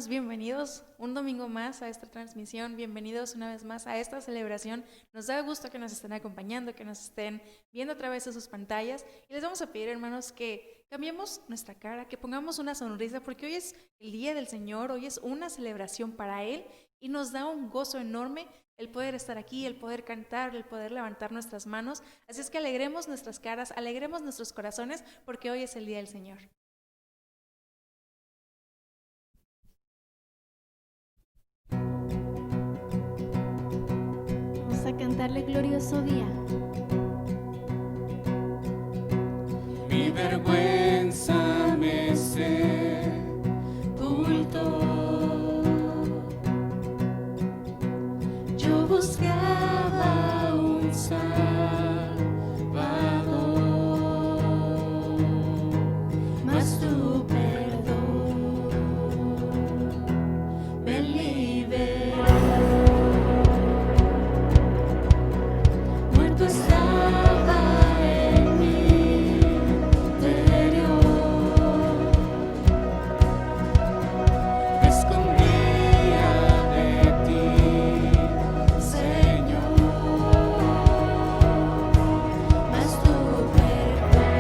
hermanos, bienvenidos un domingo más a esta transmisión, bienvenidos una vez más a esta celebración. Nos da gusto que nos estén acompañando, que nos estén viendo a través de sus pantallas y les vamos a pedir, hermanos, que cambiemos nuestra cara, que pongamos una sonrisa, porque hoy es el día del Señor, hoy es una celebración para Él y nos da un gozo enorme el poder estar aquí, el poder cantar, el poder levantar nuestras manos. Así es que alegremos nuestras caras, alegremos nuestros corazones, porque hoy es el día del Señor. A cantarle glorioso día. Mi vergüenza me sepultó. Yo buscaba un Salvador, mas tu perdón me liberó. Estaba en mi interior, me escondía de ti, Señor, mas tu perdón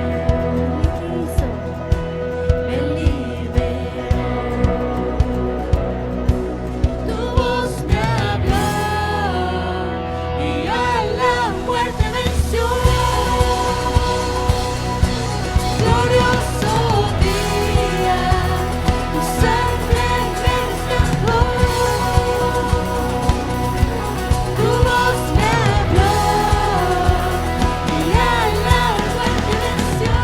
me liberó. Tu voz me habló y a la muerte venció. Glorioso día, tu sangre me rescató. Tu voz me habló y a la muerte venció.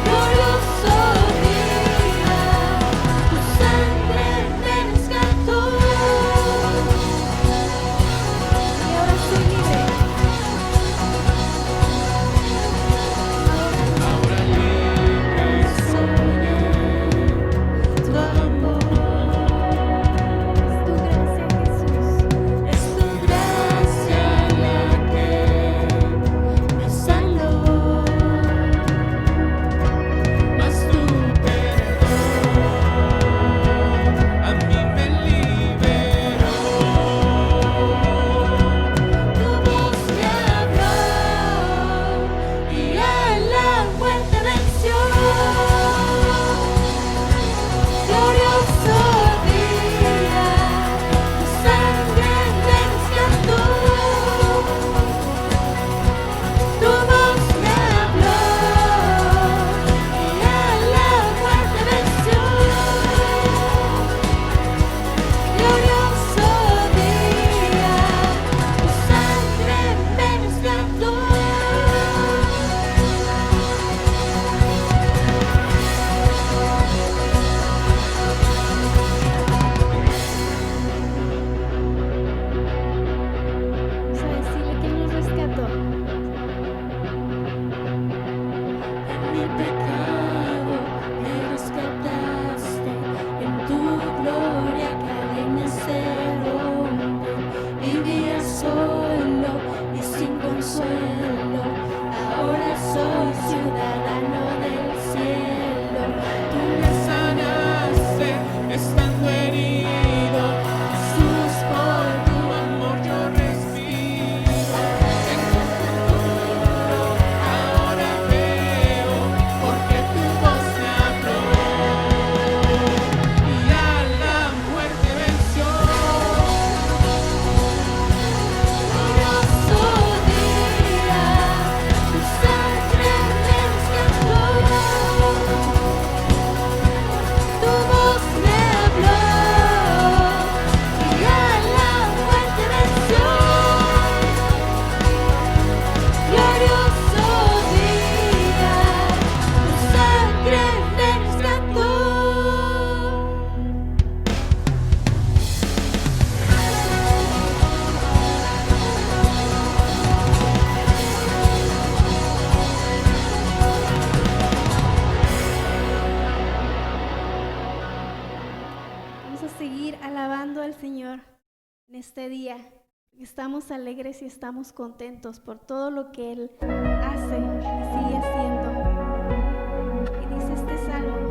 Glorioso día, tu sangre me rescató. Y ahora soy libre. Ahora libre soy en tu amor. Es tu gracia, Jesús. Es tu gracia la que me sanó, mas tu perdón a mí me liberó. Tu voz me habló y a la muerte venció. Glorioso día, tu sangre me rescató. Tu voz me habló y a la muerte venció. Glorioso día, tu sangre me rescató. Vamos a decirle que nos rescató. En mi pecado me rescataste, en tu gloria cadenas se rompen. Vivía solo y sin consuelo, ahora soy ciudadano del cielo. Tú me sanaste estando herido, Jesús, por tu amor yo respiro. En tu futuro ahora veo, porque tu voz me habló y a la muerte venció. Glorioso día, tu sangre me rescató. Tu voz me habló y a la muerte venció. Glorioso día, tu sangre me rescató. Vamos a seguir alabando al Señor en este día. Estamos alegres y estamos contentos por todo lo que Él hace y sigue haciendo. Y dice este salmo: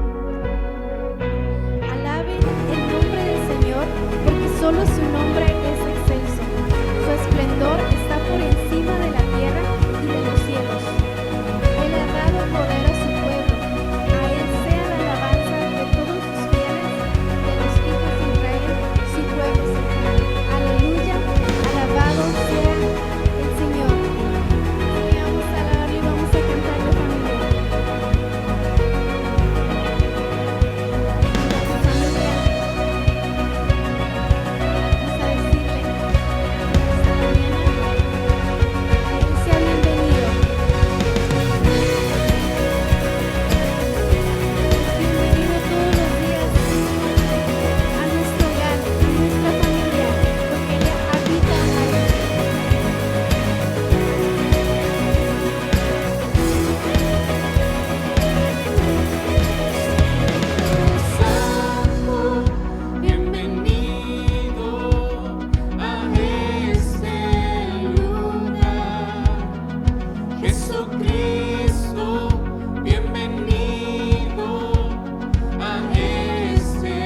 Jesucristo, bienvenido a este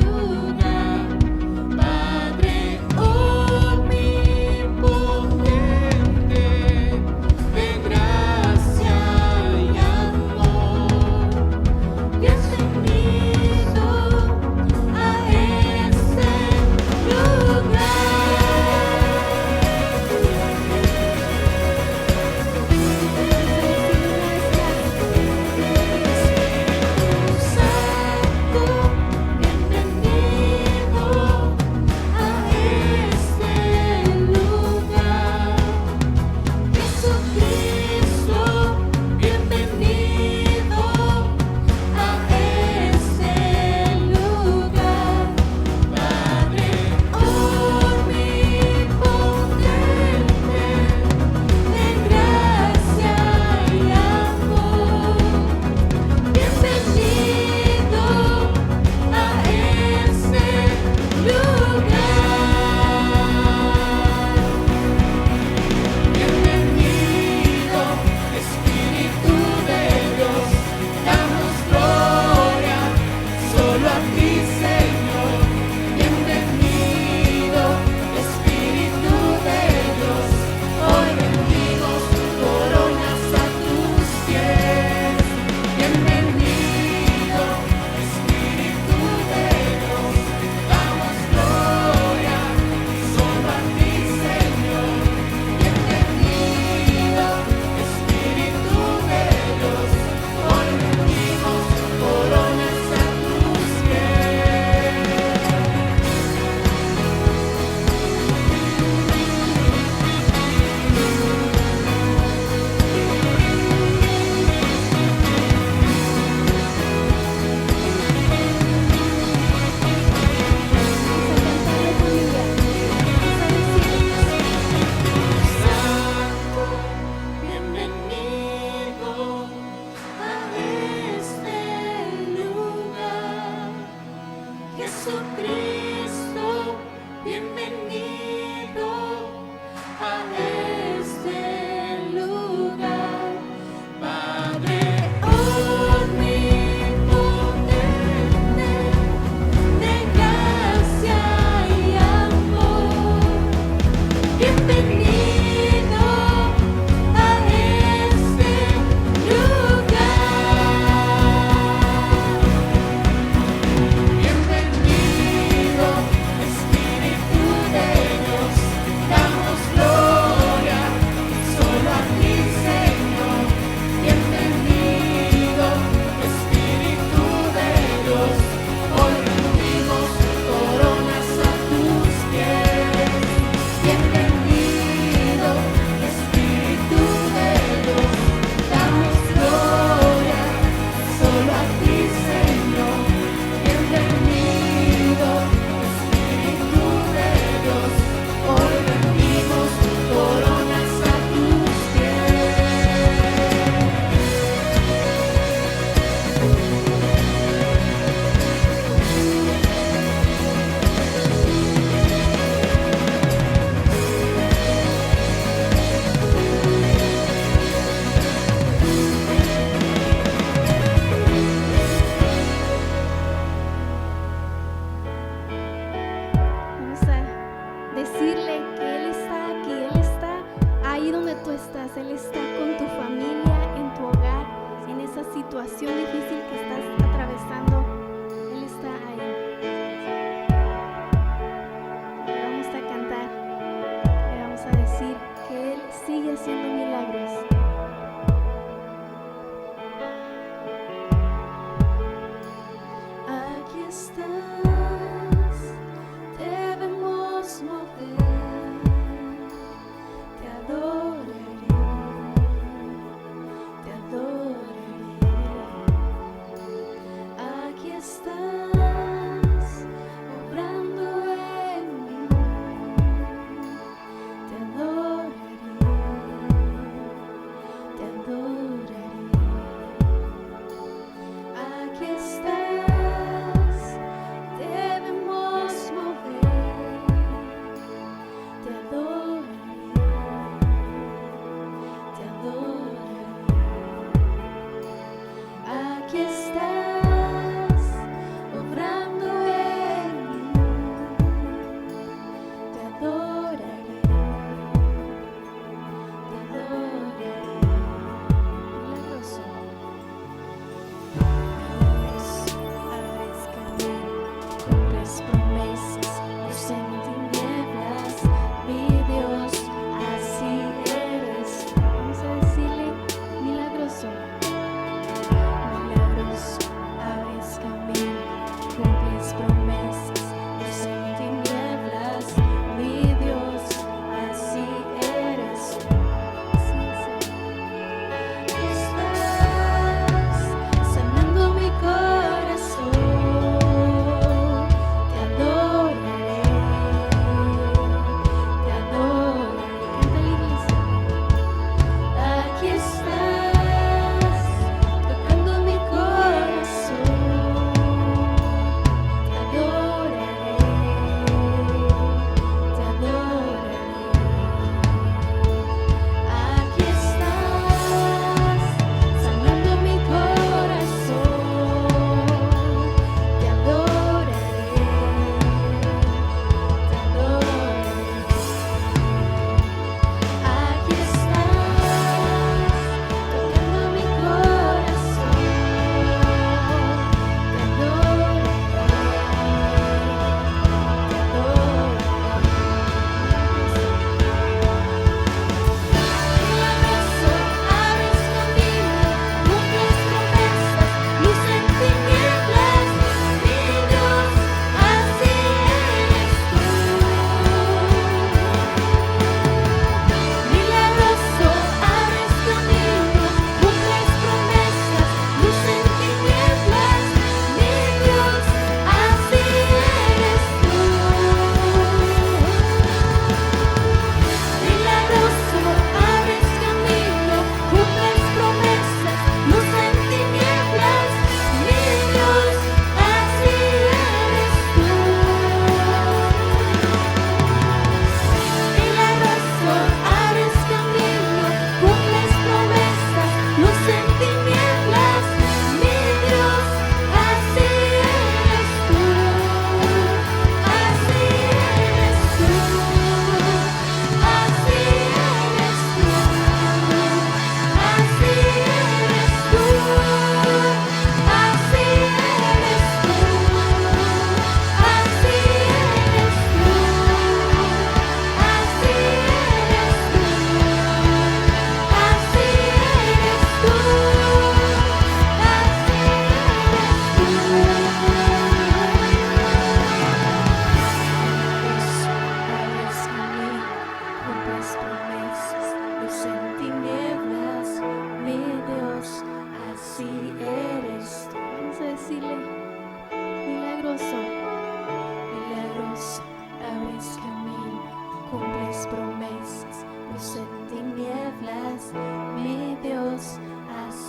lugar. Padre omnipotente, de gracia y amor, bienvenido a este lugar. Santo, bienvenido a este lugar. Jesucristo, bienvenido a este lugar. Padre omnipotente, de gracia y amor, bienvenido a este lugar. Bienvenido, Espíritu de Dios, damos gloria solo a ti, Señor. Bienvenido, Espíritu de Dios, hoy rendimos coronas a tus pies. Bienvenido, Espíritu de Dios, damos gloria solo a ti, Señor. Bienvenido, Espíritu de Dios, hoy rendimos coronas a tus pies. Santo, bienvenido a este lugar. Jesucristo, bienvenido a este lugar. Padre omnipotente, de gracia y amor, bienvenido a este lugar. Bienvenido, Espíritu de Dios, damos gloria solo a ti, Señor. Bienvenido, Espíritu de Dios, hoy rendimos coronas a tus pies. Bienvenido, Espíritu de Dios, damos gloria solo a ti, Señor. Bienvenido, Espíritu de Dios, hoy rendimos coronas a tus pies. Vamos a decirle que Él está aquí, Él está ahí donde tú estás, Él está con tu familia, en tu hogar, en esa situación difícil que estás atravesando, Él está ahí. Le vamos a cantar, le vamos a decir que Él sigue haciendo milagros. Aquí estás, debemos mover, te adoraré,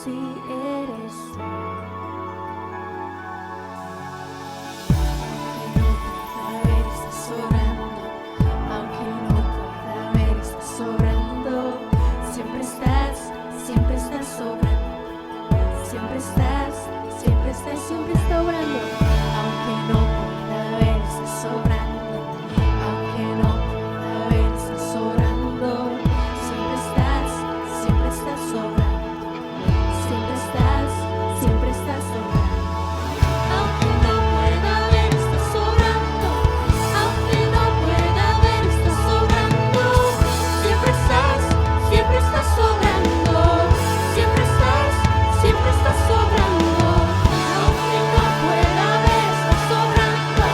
así eres tú. Aunque no pueda ver, estás sobrando. Siempre estás sobrando. Siempre estás obrando. Aunque no pueda ver, estás sobrando. Aunque no pueda ver, estás sobrando. Siempre estás sobrando. Siempre estás sobrando. Aunque no pueda ver, estás sobrando. Aunque no pueda ver, estás sobrando. Siempre estás sobrando. Siempre estás sobrando. Aunque no pueda ver, estás sobrando.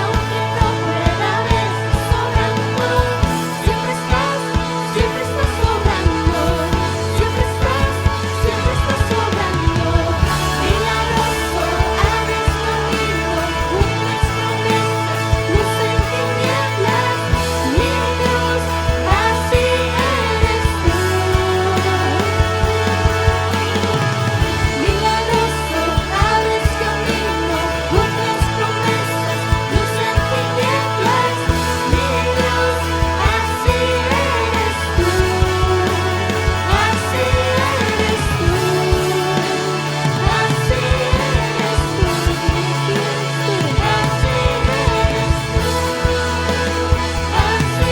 Aunque no pueda ver, estás sobrando. Siempre estás sobrando. Siempre estás sobrando. Milagroso, abres camino, cumples promesas, luz en tinieblas. Mi Dios, así eres tú. Milagroso, abres camino, cumples promesas, luz en tinieblas. Mi Dios, así eres tú. Así eres tú. Así eres tú.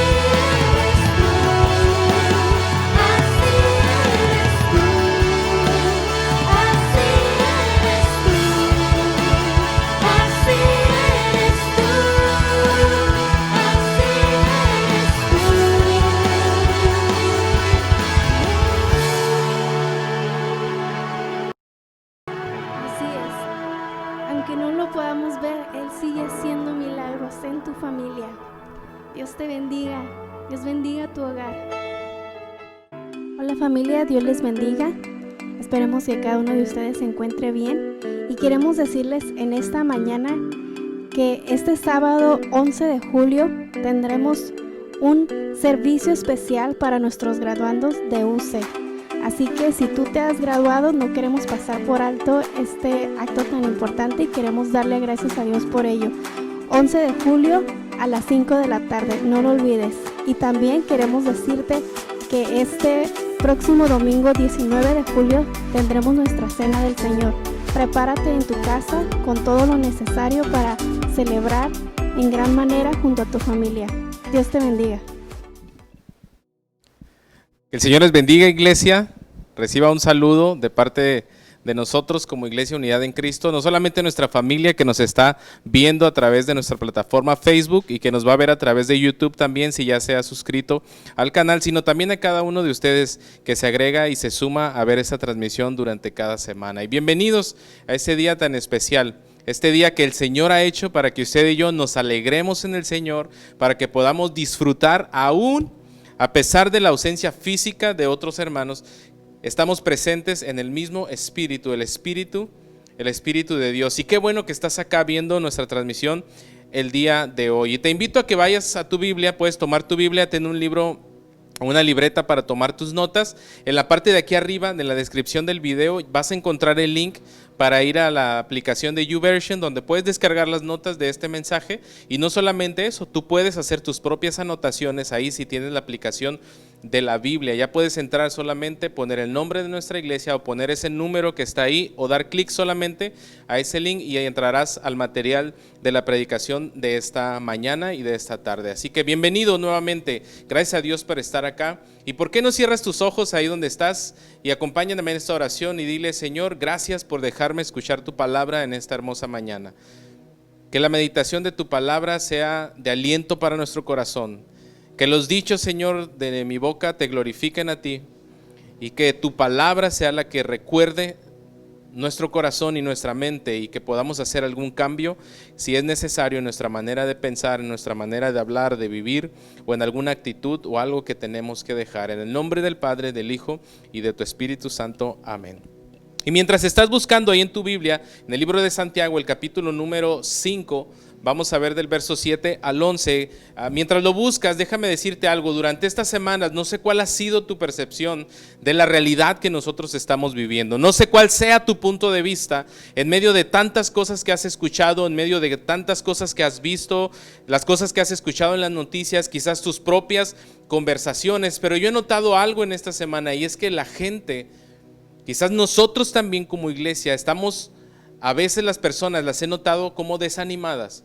Así eres tú. Así eres tú. Así eres tú. Así eres tú. Así eres tú. Así es. Aunque no lo podamos ver, Él sigue haciendo milagros en tu familia. Dios te bendiga. Dios bendiga tu hogar. Hola familia, Dios les bendiga. Esperemos que cada uno de ustedes se encuentre bien. Y queremos decirles en esta mañana que este sábado 11 de julio tendremos un servicio especial para nuestros graduandos de UC. Así que si tú te has graduado, no queremos pasar por alto este acto tan importante y queremos darle gracias a Dios por ello. 11 de julio a las 5 de la tarde, no lo olvides. Y también queremos decirte que este próximo domingo 19 de julio tendremos nuestra Cena del Señor. Prepárate en tu casa con todo lo necesario para celebrar en gran manera junto a tu familia. Dios te bendiga. Que el Señor les bendiga, iglesia. Reciba un saludo de parte de nosotros como Iglesia Unidad en Cristo, no solamente nuestra familia que nos está viendo a través de nuestra plataforma Facebook y que nos va a ver a través de YouTube también si ya se ha suscrito al canal, sino también a cada uno de ustedes que se agrega y se suma a ver esta transmisión durante cada semana. Y bienvenidos a este día tan especial. Este día que el Señor ha hecho para que usted y yo nos alegremos en el Señor, para que podamos disfrutar aún a pesar de la ausencia física de otros hermanos. Estamos presentes en el mismo Espíritu, el Espíritu de Dios. Y qué bueno que estás acá viendo nuestra transmisión el día de hoy. Y te invito a que vayas a tu Biblia, puedes tomar tu Biblia, ten un libro o una libreta para tomar tus notas. En la parte de aquí arriba, en la descripción del video, vas a encontrar el link para ir a la aplicación de YouVersion, donde puedes descargar las notas de este mensaje. Y no solamente eso, tú puedes hacer tus propias anotaciones ahí si tienes la aplicación de la Biblia. Ya puedes entrar solamente, poner el nombre de nuestra iglesia o poner ese número que está ahí o dar clic solamente a ese link y ahí entrarás al material de la predicación de esta mañana y de esta tarde. Así que bienvenido nuevamente, gracias a Dios por estar acá. ¿Y por qué no cierras tus ojos ahí donde estás y acompáñame en esta oración y dile: Señor, gracias por dejarme escuchar tu palabra en esta hermosa mañana. Que la meditación de tu palabra sea de aliento para nuestro corazón. Que los dichos, Señor, de mi boca te glorifiquen a ti y que tu palabra sea la que recuerde nuestro corazón y nuestra mente y que podamos hacer algún cambio si es necesario en nuestra manera de pensar, en nuestra manera de hablar, de vivir o en alguna actitud o algo que tenemos que dejar. En el nombre del Padre, del Hijo y de tu Espíritu Santo. Amén. Y mientras estás buscando ahí en tu Biblia, en el libro de Santiago, el capítulo número 5, Vamos a ver del verso 7 al 11. Mientras lo buscas, déjame decirte algo. Durante estas semanas, no sé cuál ha sido tu percepción de la realidad que nosotros estamos viviendo. No sé cuál sea tu punto de vista en medio de tantas cosas que has escuchado, en medio de tantas cosas que has visto, las cosas que has escuchado en las noticias, quizás tus propias conversaciones. Pero yo he notado algo en esta semana, y es que la gente, quizás nosotros también como iglesia, estamos, a veces las personas las he notado como desanimadas.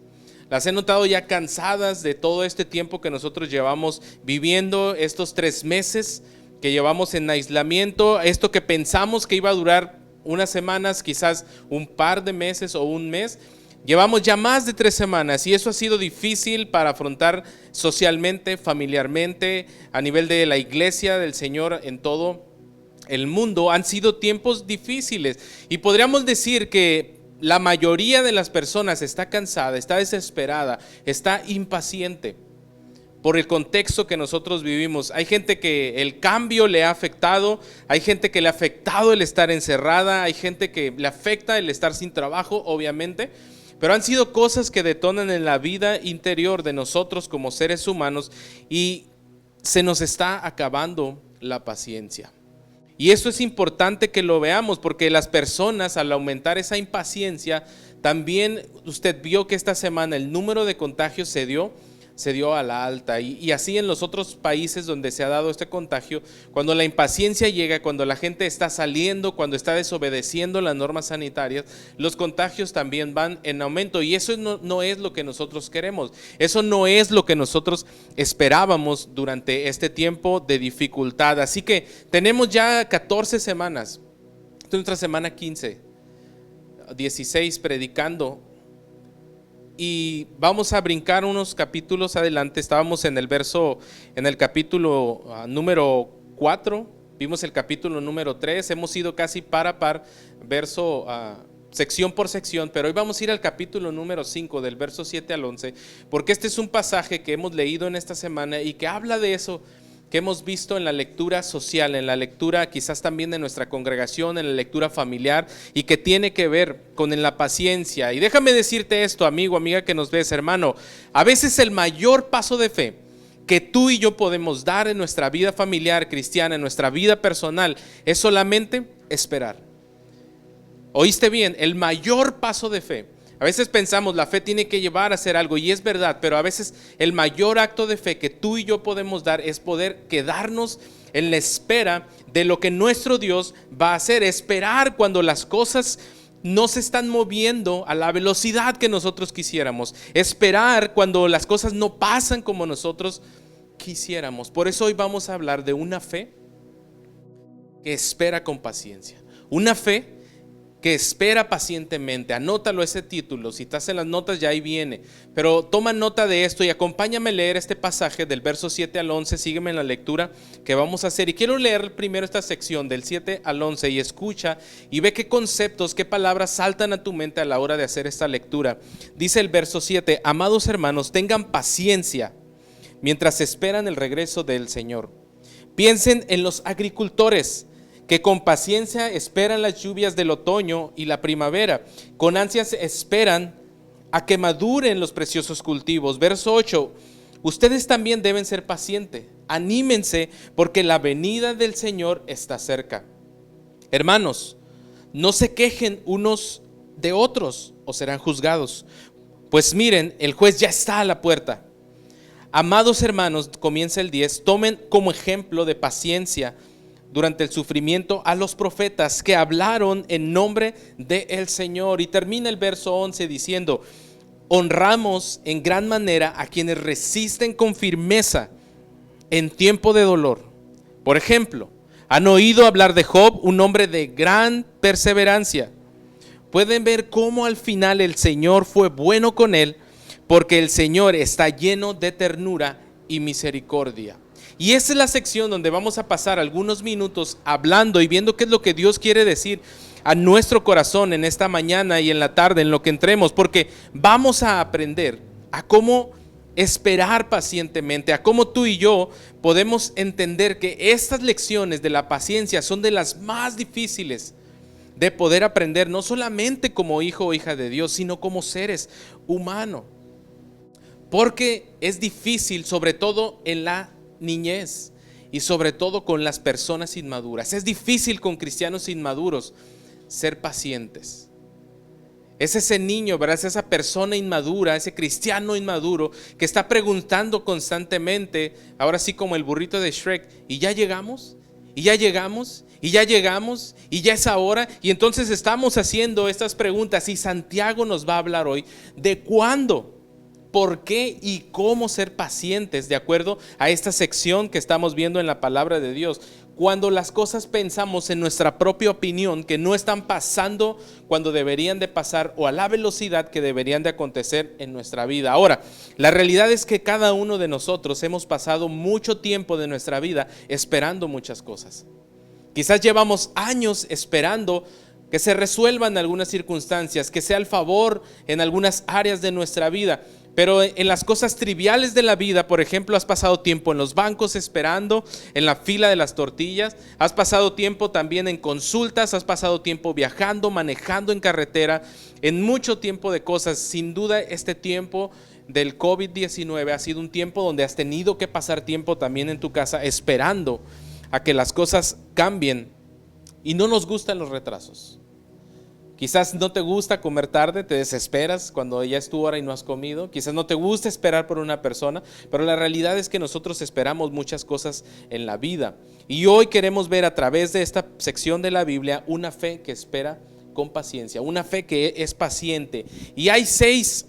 Las he notado ya cansadas de todo este tiempo que nosotros llevamos viviendo, estos 3 meses que llevamos en aislamiento, esto que pensamos que iba a durar unas semanas, quizás un par de meses o un mes. Llevamos ya más de 3 semanas y eso ha sido difícil para afrontar socialmente, familiarmente, a nivel de la iglesia del Señor en todo el mundo. Han sido tiempos difíciles y podríamos decir que la mayoría de las personas está cansada, está desesperada, está impaciente por el contexto que nosotros vivimos. Hay gente que el cambio le ha afectado, hay gente que le ha afectado el estar encerrada, hay gente que le afecta el estar sin trabajo, obviamente, pero han sido cosas que detonan en la vida interior de nosotros como seres humanos y se nos está acabando la paciencia. Y eso es importante que lo veamos, porque las personas, al aumentar esa impaciencia, también usted vio que esta semana el número de contagios se dio a la alta, y así en los otros países donde se ha dado este contagio, cuando la impaciencia llega, cuando la gente está saliendo, cuando está desobedeciendo las normas sanitarias, los contagios también van en aumento, y eso no es lo que nosotros queremos, eso no es lo que nosotros esperábamos durante este tiempo de dificultad. Así que tenemos ya 14 semanas, esta es nuestra semana 15, 16 predicando. Y vamos a brincar unos capítulos adelante. Estábamos en el capítulo número 4, vimos el capítulo número 3, hemos ido casi par a par, sección por sección, pero hoy vamos a ir al capítulo número 5, del verso 7 al 11, porque este es un pasaje que hemos leído en esta semana y que habla de eso que hemos visto en la lectura social, en la lectura quizás también de nuestra congregación, en la lectura familiar, y que tiene que ver con la paciencia. Y déjame decirte esto, amigo, amiga que nos ves, hermano, a veces el mayor paso de fe que tú y yo podemos dar en nuestra vida familiar cristiana, en nuestra vida personal, es solamente esperar. ¿Oíste bien? El mayor paso de fe. A veces pensamos la fe tiene que llevar a hacer algo, y es verdad, pero a veces el mayor acto de fe que tú y yo podemos dar es poder quedarnos en la espera de lo que nuestro Dios va a hacer. Esperar cuando las cosas no se están moviendo a la velocidad que nosotros quisiéramos. Esperar cuando las cosas no pasan como nosotros quisiéramos. Por eso hoy vamos a hablar de una fe que espera con paciencia. Una fe que espera pacientemente. Anótalo ese título, si estás en las notas ya ahí viene, pero toma nota de esto y acompáñame a leer este pasaje del verso 7 al 11, sígueme en la lectura que vamos a hacer, y quiero leer primero esta sección del 7 al 11 y escucha y ve qué conceptos, qué palabras saltan a tu mente a la hora de hacer esta lectura. Dice el verso 7: amados hermanos, tengan paciencia mientras esperan el regreso del Señor. Piensen en los agricultores que con paciencia esperan las lluvias del otoño y la primavera, con ansias esperan a que maduren los preciosos cultivos. Verso 8: ustedes también deben ser pacientes, anímense porque la venida del Señor está cerca. Hermanos, no se quejen unos de otros o serán juzgados, pues miren, el juez ya está a la puerta. Amados hermanos, comienza el 10, tomen como ejemplo de paciencia durante el sufrimiento a los profetas que hablaron en nombre del Señor. Y termina el verso 11 diciendo: honramos en gran manera a quienes resisten con firmeza en tiempo de dolor. Por ejemplo, han oído hablar de Job, un hombre de gran perseverancia. Pueden ver cómo al final el Señor fue bueno con él, porque el Señor está lleno de ternura y misericordia. Y esa es la sección donde vamos a pasar algunos minutos hablando y viendo qué es lo que Dios quiere decir a nuestro corazón en esta mañana y en la tarde, en lo que entremos, porque vamos a aprender a cómo esperar pacientemente, a cómo tú y yo podemos entender que estas lecciones de la paciencia son de las más difíciles de poder aprender, no solamente como hijo o hija de Dios, sino como seres humanos. Porque es difícil, sobre todo en la niñez y sobre todo con las personas inmaduras. Es difícil con cristianos inmaduros ser pacientes. Es ese niño, ¿verdad? Es esa persona inmadura, ese cristiano inmaduro que está preguntando constantemente, ahora sí como el burrito de Shrek, ¿y ya llegamos? ¿Y ya llegamos? ¿Y ya llegamos? ¿Y ya es ahora? Y entonces estamos haciendo estas preguntas y Santiago nos va a hablar hoy de cuándo, por qué y cómo ser pacientes de acuerdo a esta sección que estamos viendo en la palabra de Dios. Cuando las cosas pensamos en nuestra propia opinión que no están pasando cuando deberían de pasar o a la velocidad que deberían de acontecer en nuestra vida. Ahora, la realidad es que cada uno de nosotros hemos pasado mucho tiempo de nuestra vida esperando muchas cosas. Quizás llevamos años esperando que se resuelvan algunas circunstancias, que sea el favor en algunas áreas de nuestra vida. Pero en las cosas triviales de la vida, por ejemplo, has pasado tiempo en los bancos esperando, en la fila de las tortillas, has pasado tiempo también en consultas, has pasado tiempo viajando, manejando en carretera, en mucho tiempo de cosas. Sin duda este tiempo del COVID-19 ha sido un tiempo donde has tenido que pasar tiempo también en tu casa esperando a que las cosas cambien, y no nos gustan los retrasos. Quizás no te gusta comer tarde, te desesperas cuando ya es tu hora y no has comido. Quizás no te gusta esperar por una persona, pero la realidad es que nosotros esperamos muchas cosas en la vida. Y hoy queremos ver a través de esta sección de la Biblia una fe que espera con paciencia, una fe que es paciente. Y hay seis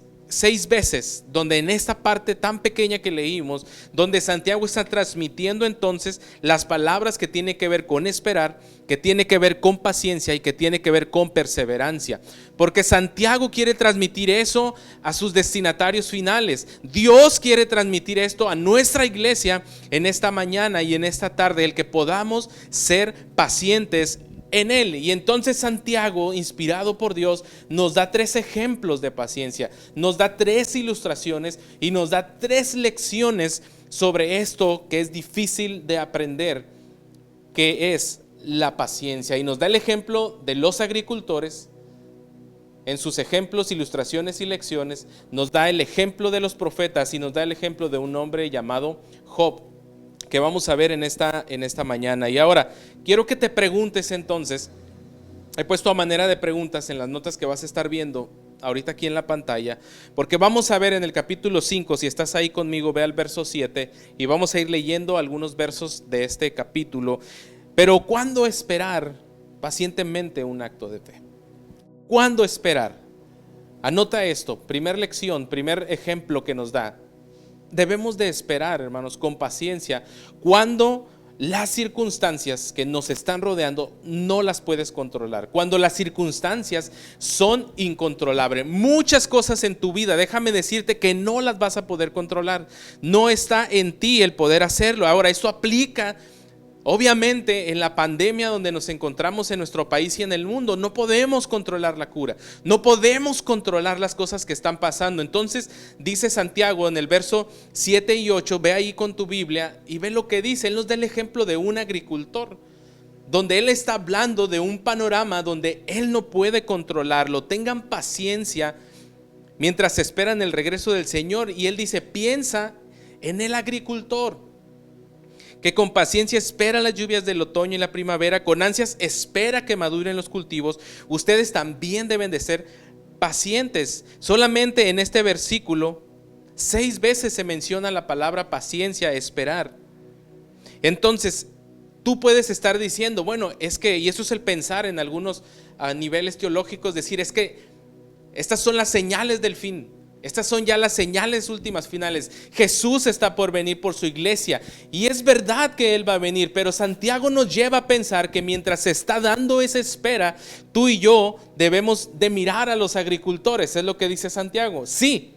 veces donde en esta parte tan pequeña que leímos, donde Santiago está transmitiendo entonces las palabras que tienen que ver con esperar, que tiene que ver con paciencia y que tiene que ver con perseverancia, porque Santiago quiere transmitir eso a sus destinatarios finales. Dios quiere transmitir esto a nuestra iglesia en esta mañana y en esta tarde, el que podamos ser pacientes en Él. Y entonces Santiago, inspirado por Dios, nos da 3 ejemplos de paciencia, nos da 3 ilustraciones y nos da 3 lecciones sobre esto que es difícil de aprender, que es la paciencia. Y nos da el ejemplo de los agricultores en sus ejemplos, ilustraciones y lecciones, nos da el ejemplo de los profetas y nos da el ejemplo de un hombre llamado Job, que vamos a ver en esta mañana. Y ahora quiero que te preguntes entonces, he puesto a manera de preguntas en las notas que vas a estar viendo ahorita aquí en la pantalla, porque vamos a ver en el capítulo 5, si estás ahí conmigo, ve al verso 7 y vamos a ir leyendo algunos versos de este capítulo. Pero ¿cuándo esperar pacientemente un acto de fe? ¿Cuándo esperar? Anota esto, primer lección, primer ejemplo que nos da. Debemos de esperar, hermanos, con paciencia cuando las circunstancias que nos están rodeando no las puedes controlar, cuando las circunstancias son incontrolables. Muchas cosas en tu vida, déjame decirte que no las vas a poder controlar, no está en ti el poder hacerlo. Ahora, esto aplica obviamente en la pandemia donde nos encontramos en nuestro país y en el mundo. No podemos controlar la cura, no podemos controlar las cosas que están pasando. Entonces dice Santiago en el verso 7 y 8, ve ahí con tu Biblia y ve lo que dice. Él nos da el ejemplo de un agricultor, donde él está hablando de un panorama donde él no puede controlarlo. Tengan paciencia mientras esperan el regreso del Señor. Y él dice, piensa en el agricultor, que con paciencia espera las lluvias del otoño y la primavera, con ansias espera que maduren los cultivos. Ustedes también deben de ser pacientes. Solamente en este versículo 6 veces se menciona la palabra paciencia, esperar. Entonces tú puedes estar diciendo, bueno, es que, y eso es el pensar en algunos niveles teológicos, decir, es que estas son las señales del fin. Estas son ya las señales últimas finales. Jesús está por venir por su iglesia y es verdad que Él va a venir, pero Santiago nos lleva a pensar que mientras se está dando esa espera, tú y yo debemos de mirar a los agricultores. Es lo que dice Santiago. Sí,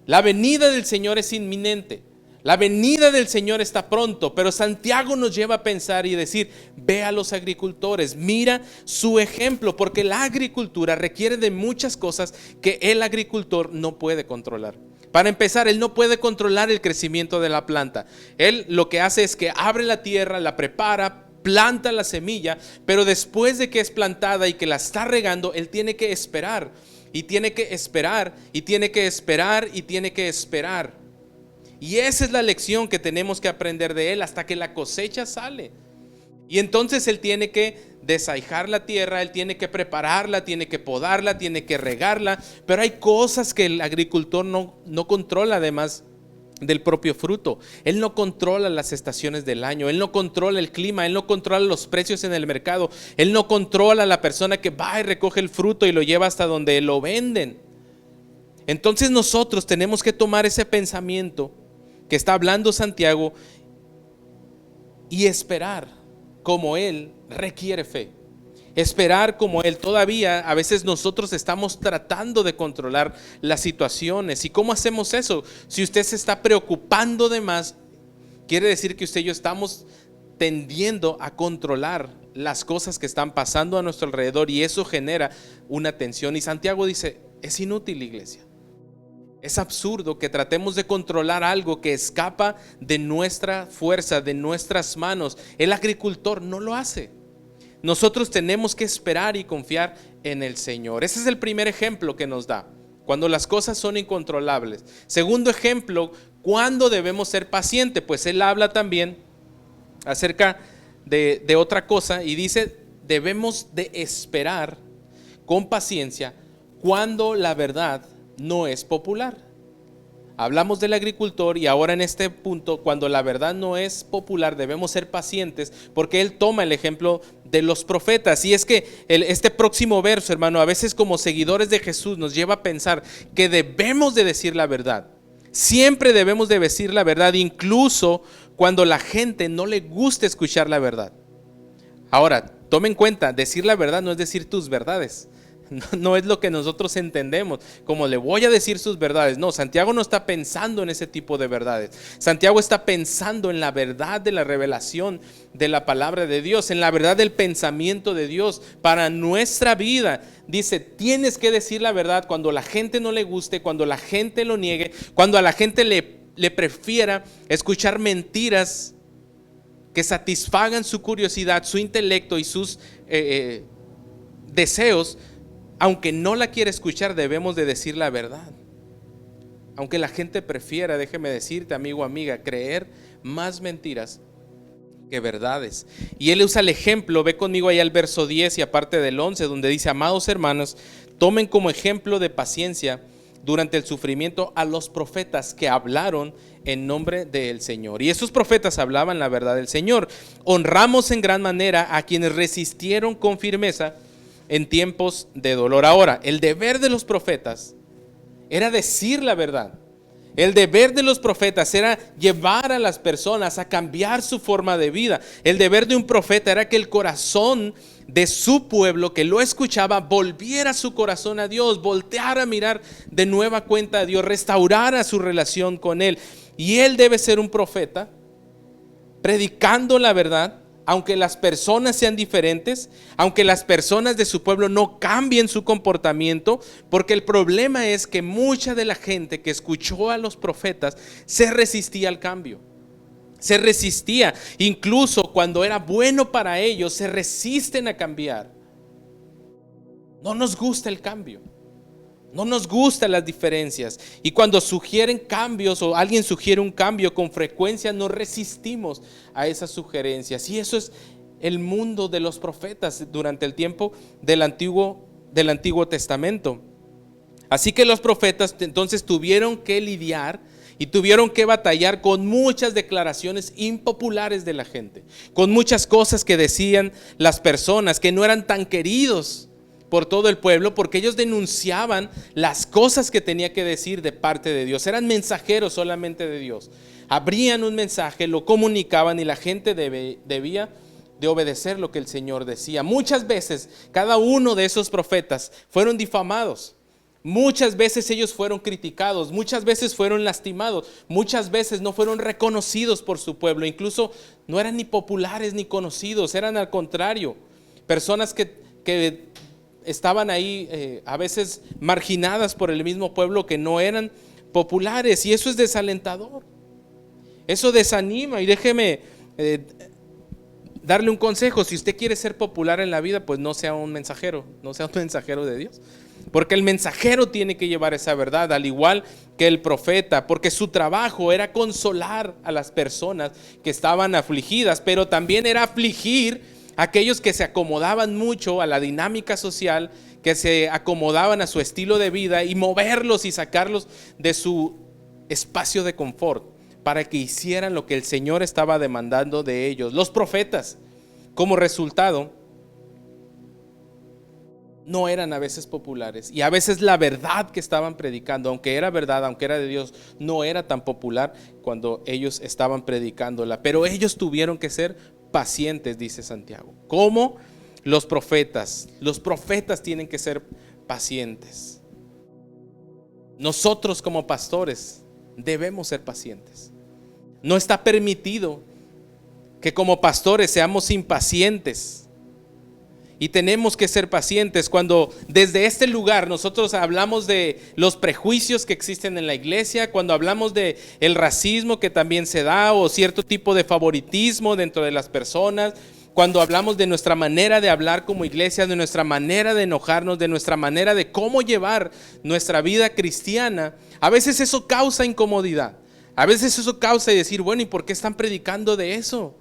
la venida del Señor es inminente, la venida del Señor está pronto, pero Santiago nos lleva a pensar y decir, ve a los agricultores, mira su ejemplo, porque la agricultura requiere de muchas cosas que el agricultor no puede controlar. Para empezar, él no puede controlar el crecimiento de la planta. Él lo que hace es que abre la tierra, la prepara, planta la semilla, pero después de que es plantada y que la está regando, él tiene que esperar. Y tiene que esperar, y tiene que esperar, y tiene que esperar. Y esa es la lección que tenemos que aprender de él hasta que la cosecha sale. Y entonces él tiene que desahijar la tierra, él tiene que prepararla, tiene que podarla, tiene que regarla. Pero hay cosas que el agricultor no controla, además del propio fruto. Él no controla las estaciones del año, él no controla el clima, él no controla los precios en el mercado, él no controla a la persona que va y recoge el fruto y lo lleva hasta donde lo venden. Entonces nosotros tenemos que tomar ese pensamiento que está hablando Santiago y esperar como él requiere fe. Esperar como él. Todavía a veces nosotros estamos tratando de controlar las situaciones. ¿Y cómo hacemos eso? Si usted se está preocupando de más, quiere decir que usted y yo estamos tendiendo a controlar las cosas que están pasando a nuestro alrededor, y eso genera una tensión. Y Santiago dice, es inútil, iglesia. Es absurdo que tratemos de controlar algo que escapa de nuestra fuerza, de nuestras manos. El agricultor no lo hace. Nosotros tenemos que esperar y confiar en el Señor. Ese es el primer ejemplo que nos da, cuando las cosas son incontrolables. Segundo ejemplo, ¿cuándo debemos ser pacientes? Pues él habla también acerca de otra cosa y dice, debemos de esperar con paciencia cuando la verdad no es popular. Hablamos del agricultor y ahora en este punto, cuando la verdad no es popular, debemos ser pacientes, porque él toma el ejemplo de los profetas. Y es que este próximo verso, hermano, a veces como seguidores de Jesús nos lleva a pensar que debemos de decir la verdad. Siempre debemos de decir la verdad, incluso cuando la gente no le guste escuchar la verdad. Ahora, tome en cuenta, decir la verdad no es decir tus verdades. No es lo que nosotros entendemos, como le voy a decir sus verdades. No, Santiago no está pensando en ese tipo de verdades. Santiago está pensando en la verdad de la revelación de la palabra de Dios, en la verdad del pensamiento de Dios para nuestra vida. Dice, tienes que decir la verdad cuando la gente no le guste, cuando la gente lo niegue, cuando a la gente le prefiera escuchar mentiras que satisfagan su curiosidad, su intelecto y sus deseos. Aunque no la quiera escuchar, debemos de decir la verdad. Aunque la gente prefiera, déjeme decirte, amigo, amiga, creer más mentiras que verdades. Y él usa el ejemplo, ve conmigo ahí al verso 10 y aparte del 11, donde dice, amados hermanos, tomen como ejemplo de paciencia durante el sufrimiento a los profetas que hablaron en nombre del Señor. Y esos profetas hablaban la verdad del Señor. Honramos en gran manera a quienes resistieron con firmeza en tiempos de dolor. Ahora, el deber de los profetas era decir la verdad. El deber de los profetas era llevar a las personas a cambiar su forma de vida. El deber de un profeta era que el corazón de su pueblo que lo escuchaba volviera su corazón a Dios, volteara a mirar de nueva cuenta a Dios, restaurara su relación con Él. Y él debe ser un profeta predicando la verdad. Aunque las personas sean diferentes, aunque las personas de su pueblo no cambien su comportamiento, porque el problema es que mucha de la gente que escuchó a los profetas se resistía al cambio. Se resistía, incluso cuando era bueno para ellos, se resisten a cambiar. No nos gusta el cambio. No nos gustan las diferencias, y cuando sugieren cambios o alguien sugiere un cambio, con frecuencia nos resistimos a esas sugerencias. Y eso es el mundo de los profetas durante el tiempo del Antiguo Testamento. Así que los profetas entonces tuvieron que lidiar y tuvieron que batallar con muchas declaraciones impopulares de la gente, con muchas cosas que decían las personas que no eran tan queridos por todo el pueblo, porque ellos denunciaban las cosas que tenía que decir de parte de Dios. Eran mensajeros solamente de Dios. Abrían un mensaje, lo comunicaban y la gente debía de obedecer lo que el Señor decía. Muchas veces cada uno de esos profetas fueron difamados. Muchas veces ellos fueron criticados, muchas veces fueron lastimados, muchas veces no fueron reconocidos por su pueblo, incluso no eran ni populares ni conocidos, eran al contrario, personas que estaban ahí a veces marginadas por el mismo pueblo, que no eran populares, y eso es desalentador, eso desanima. Y déjeme darle un consejo: si usted quiere ser popular en la vida, pues no sea un mensajero de Dios, porque el mensajero tiene que llevar esa verdad, al igual que el profeta, porque su trabajo era consolar a las personas que estaban afligidas, pero también era afligir a aquellos que se acomodaban mucho a la dinámica social, que se acomodaban a su estilo de vida, y moverlos y sacarlos de su espacio de confort para que hicieran lo que el Señor estaba demandando de ellos. Los profetas, como resultado, no eran a veces populares, y a veces la verdad que estaban predicando, aunque era verdad, aunque era de Dios, no era tan popular cuando ellos estaban predicándola. Pero ellos tuvieron que ser pacientes, dice Santiago. Como los profetas tienen que ser pacientes. Nosotros como pastores debemos ser pacientes. No está permitido que como pastores seamos impacientes. Y tenemos que ser pacientes. Cuando desde este lugar nosotros hablamos de los prejuicios que existen en la iglesia, cuando hablamos de el racismo que también se da, o cierto tipo de favoritismo dentro de las personas, cuando hablamos de nuestra manera de hablar como iglesia, de nuestra manera de enojarnos, de nuestra manera de cómo llevar nuestra vida cristiana, a veces eso causa incomodidad. A veces eso causa decir, bueno, ¿y por qué están predicando de eso?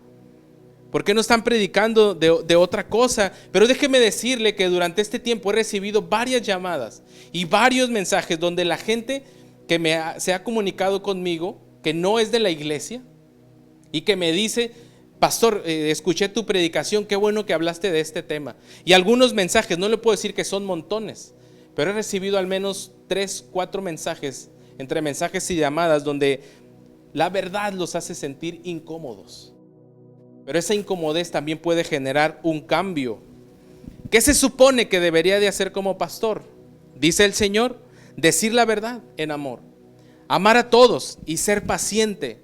¿Por qué no están predicando de otra cosa? Pero déjeme decirle que durante este tiempo he recibido varias llamadas y varios mensajes donde la gente que se ha comunicado conmigo, que no es de la iglesia, y que me dice, pastor, escuché tu predicación, qué bueno que hablaste de este tema. Y algunos mensajes, no le puedo decir que son montones, pero he recibido al menos 3, 4 mensajes, entre mensajes y llamadas, donde la verdad los hace sentir incómodos. Pero esa incomodez también puede generar un cambio. ¿Qué se supone que debería de hacer como pastor? Dice el Señor, decir la verdad en amor, amar a todos y ser paciente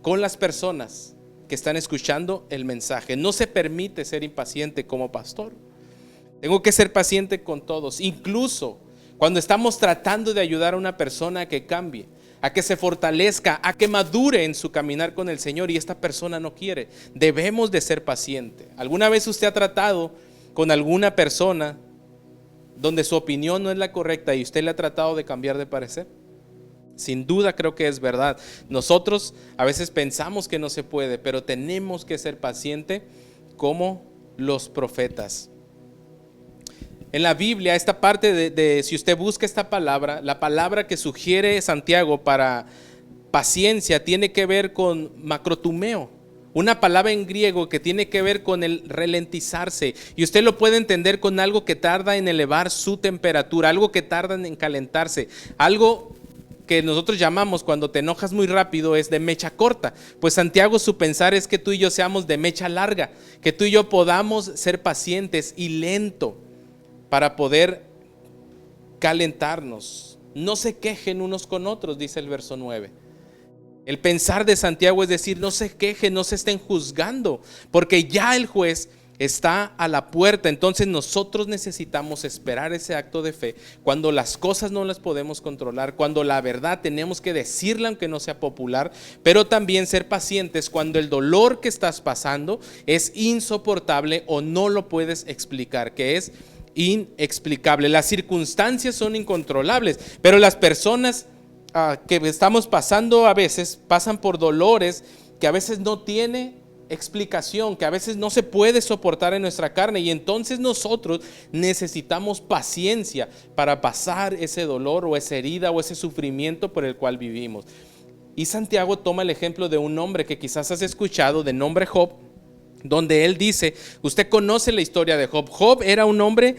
con las personas que están escuchando el mensaje. No se permite ser impaciente como pastor. Tengo que ser paciente con todos, incluso cuando estamos tratando de ayudar a una persona a que cambie, a que se fortalezca, a que madure en su caminar con el Señor, y esta persona no quiere. Debemos de ser pacientes. ¿Alguna vez usted ha tratado con alguna persona donde su opinión no es la correcta y usted le ha tratado de cambiar de parecer? Sin duda creo que es verdad. Nosotros a veces pensamos que no se puede, pero tenemos que ser pacientes como los profetas. En la Biblia, esta parte si usted busca esta palabra, la palabra que sugiere Santiago para paciencia tiene que ver con macrotumeo, una palabra en griego que tiene que ver con el ralentizarse, y usted lo puede entender con algo que tarda en elevar su temperatura, algo que tarda en calentarse, algo que nosotros llamamos, cuando te enojas muy rápido, es de mecha corta. Pues Santiago, su pensar es que tú y yo seamos de mecha larga, que tú y yo podamos ser pacientes y lento para poder calentarnos. No se quejen unos con otros, dice el verso 9. El pensar de Santiago es decir, no se quejen, no se estén juzgando, porque ya el juez está a la puerta. Entonces nosotros necesitamos esperar ese acto de fe cuando las cosas no las podemos controlar, cuando la verdad tenemos que decirla aunque no sea popular, pero también ser pacientes cuando el dolor que estás pasando es insoportable o no lo puedes explicar, que es inexplicable. Las circunstancias son incontrolables, pero las personas que estamos pasando a veces pasan por dolores que a veces no tiene explicación, que a veces no se puede soportar en nuestra carne, y entonces nosotros necesitamos paciencia para pasar ese dolor o esa herida o ese sufrimiento por el cual vivimos. Y Santiago toma el ejemplo de un hombre que quizás has escuchado, de nombre Job, donde él dice, usted conoce la historia de Job. Job era un hombre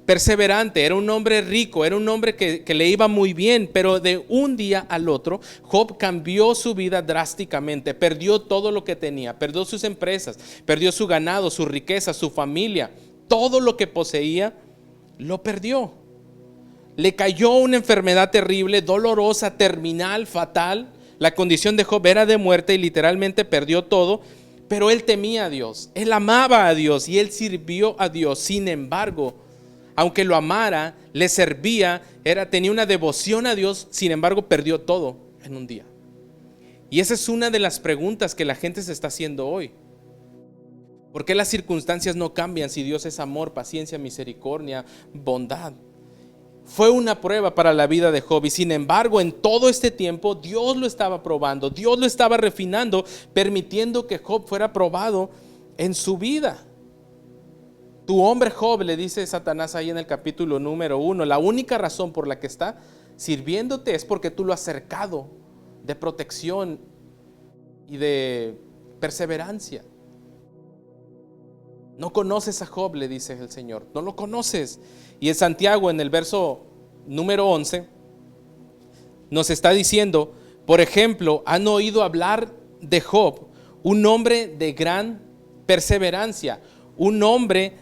perseverante, era un hombre rico, era un hombre que le iba muy bien, pero de un día al otro Job cambió su vida drásticamente, perdió todo lo que tenía, perdió sus empresas, perdió su ganado, su riqueza, su familia, todo lo que poseía lo perdió. Le cayó una enfermedad terrible, dolorosa, terminal, fatal. La condición de Job era de muerte y literalmente perdió todo. Pero él temía a Dios, él amaba a Dios y él sirvió a Dios. Sin embargo, aunque lo amara, le servía, tenía una devoción a Dios, sin embargo perdió todo en un día. Y esa es una de las preguntas que la gente se está haciendo hoy. ¿Por qué las circunstancias no cambian si Dios es amor, paciencia, misericordia, bondad? Fue una prueba para la vida de Job y sin embargo en todo este tiempo Dios lo estaba probando, Dios lo estaba refinando, permitiendo que Job fuera probado en su vida. Tu hombre Job, le dice Satanás ahí en el capítulo número 1, la única razón por la que está sirviéndote es porque tú lo has cercado de protección y de perseverancia. No conoces a Job, le dice el Señor, no lo conoces. Y en Santiago, en el verso número 11, nos está diciendo, por ejemplo, han oído hablar de Job, un hombre de gran perseverancia, un hombre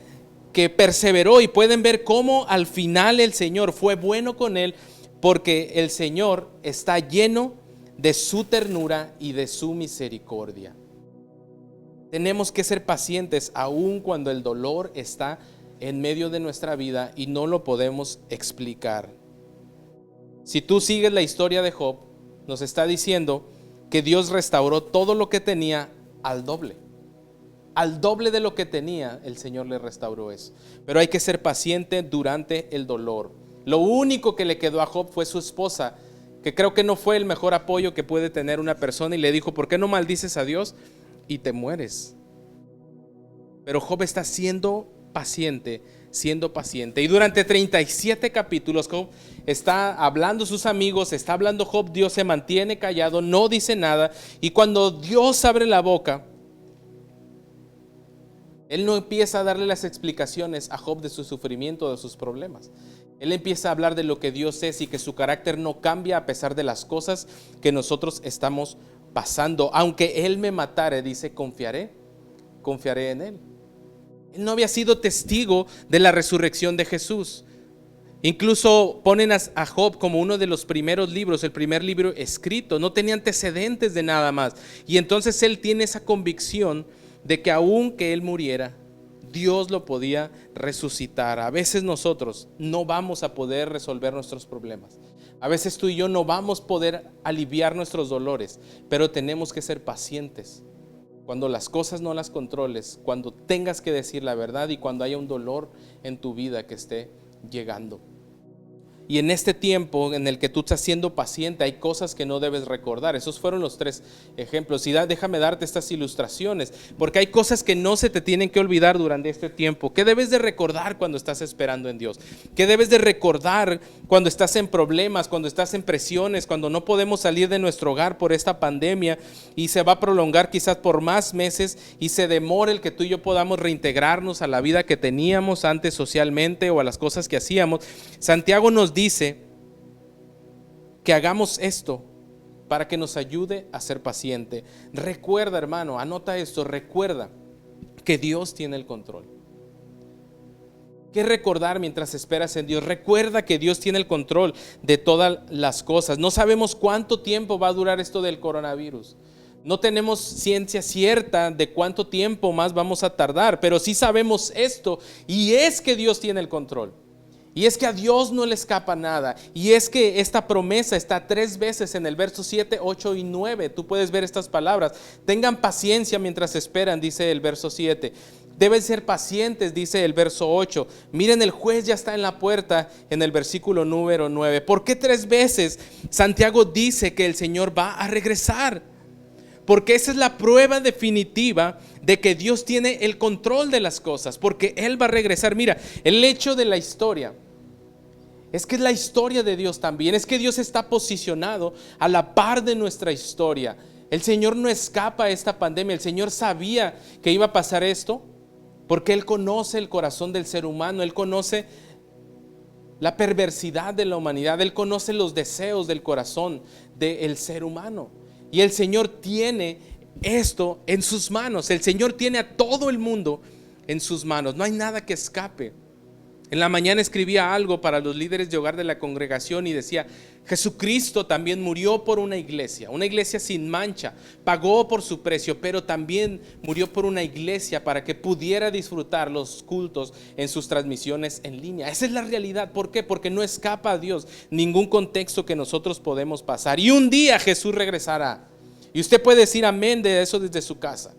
que perseveró, y pueden ver cómo al final el Señor fue bueno con él, porque el Señor está lleno de su ternura y de su misericordia. Tenemos que ser pacientes aun cuando el dolor está en medio de nuestra vida y no lo podemos explicar. Si tú sigues la historia de Job, nos está diciendo que Dios restauró todo lo que tenía al doble. Al doble de lo que tenía, el Señor le restauró eso. Pero hay que ser paciente durante el dolor. Lo único que le quedó a Job fue su esposa, que creo que no fue el mejor apoyo que puede tener una persona, y le dijo, ¿por qué no maldices a Dios y te mueres? Pero Job está siendo paciente. Y durante 37 capítulos Job está hablando a sus amigos, está hablando Job, Dios se mantiene callado, no dice nada. Y cuando Dios abre la boca, Él no empieza a darle las explicaciones a Job de su sufrimiento, de sus problemas. Él empieza a hablar de lo que Dios es y que su carácter no cambia a pesar de las cosas que nosotros estamos pasando. Aunque Él me matare, dice, confiaré en Él. Él no había sido testigo de la resurrección de Jesús. Incluso ponen a Job como uno de los primeros libros, el primer libro escrito. No tenía antecedentes de nada más. Y entonces él tiene esa convicción de que aun que él muriera, Dios lo podía resucitar. A veces nosotros no vamos a poder resolver nuestros problemas. A veces tú y yo no vamos a poder aliviar nuestros dolores, pero tenemos que ser pacientes. Cuando las cosas no las controles, cuando tengas que decir la verdad y cuando haya un dolor en tu vida que esté llegando. Y en este tiempo en el que tú estás siendo paciente, hay cosas que no debes recordar. Esos fueron los 3 ejemplos. Y déjame darte estas ilustraciones, porque hay cosas que no se te tienen que olvidar durante este tiempo. ¿Qué debes de recordar cuando estás esperando en Dios? ¿Qué debes de recordar cuando estás en problemas, cuando estás en presiones, cuando no podemos salir de nuestro hogar por esta pandemia y se va a prolongar quizás por más meses y se demore el que tú y yo podamos reintegrarnos a la vida que teníamos antes socialmente o a las cosas que hacíamos? Santiago nos dice que hagamos esto para que nos ayude a ser paciente. Recuerda, hermano, anota esto, recuerda que Dios tiene el control. ¿Qué recordar mientras esperas en Dios? Recuerda que Dios tiene el control de todas las cosas. No sabemos cuánto tiempo va a durar esto del coronavirus. No tenemos ciencia cierta de cuánto tiempo más vamos a tardar, pero sí sabemos esto, y es que Dios tiene el control. Y es que a Dios no le escapa nada. Y es que esta promesa está 3 veces en el verso 7, 8 y 9. Tú puedes ver estas palabras. Tengan paciencia mientras esperan, dice el verso 7. Deben ser pacientes, dice el verso 8. Miren, el juez ya está en la puerta, en el versículo número 9. ¿Por qué 3 veces Santiago dice que el Señor va a regresar? Porque esa es la prueba definitiva de que Dios tiene el control de las cosas, porque Él va a regresar. Mira, el hecho de la historia es que es la historia de Dios también. Es que Dios está posicionado a la par de nuestra historia. El Señor no escapa a esta pandemia. El Señor sabía que iba a pasar esto porque Él conoce el corazón del ser humano. Él conoce la perversidad de la humanidad. Él conoce los deseos del corazón del ser humano. Y el Señor tiene esto en sus manos. El Señor tiene a todo el mundo en sus manos. No hay nada que escape. En la mañana escribía algo para los líderes de hogar de la congregación y decía: Jesucristo también murió por una iglesia sin mancha, pagó por su precio, pero también murió por una iglesia para que pudiera disfrutar los cultos en sus transmisiones en línea. Esa es la realidad. ¿Por qué? Porque no escapa a Dios ningún contexto que nosotros podemos pasar. Y un día Jesús regresará. Y usted puede decir amén de eso desde su casa.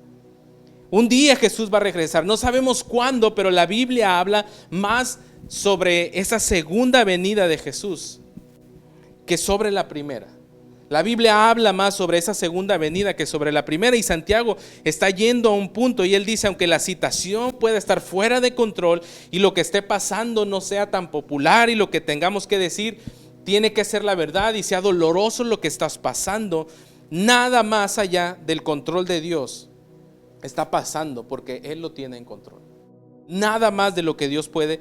Un día Jesús va a regresar. No sabemos cuándo, pero la Biblia habla más sobre esa segunda venida de Jesús que sobre la primera. La Biblia habla más sobre esa segunda venida que sobre la primera, y Santiago está yendo a un punto y él dice, aunque la situación pueda estar fuera de control y lo que esté pasando no sea tan popular y lo que tengamos que decir tiene que ser la verdad y sea doloroso lo que estás pasando, nada más allá del control de Dios está pasando, porque Él lo tiene en control. Nada más de lo que Dios puede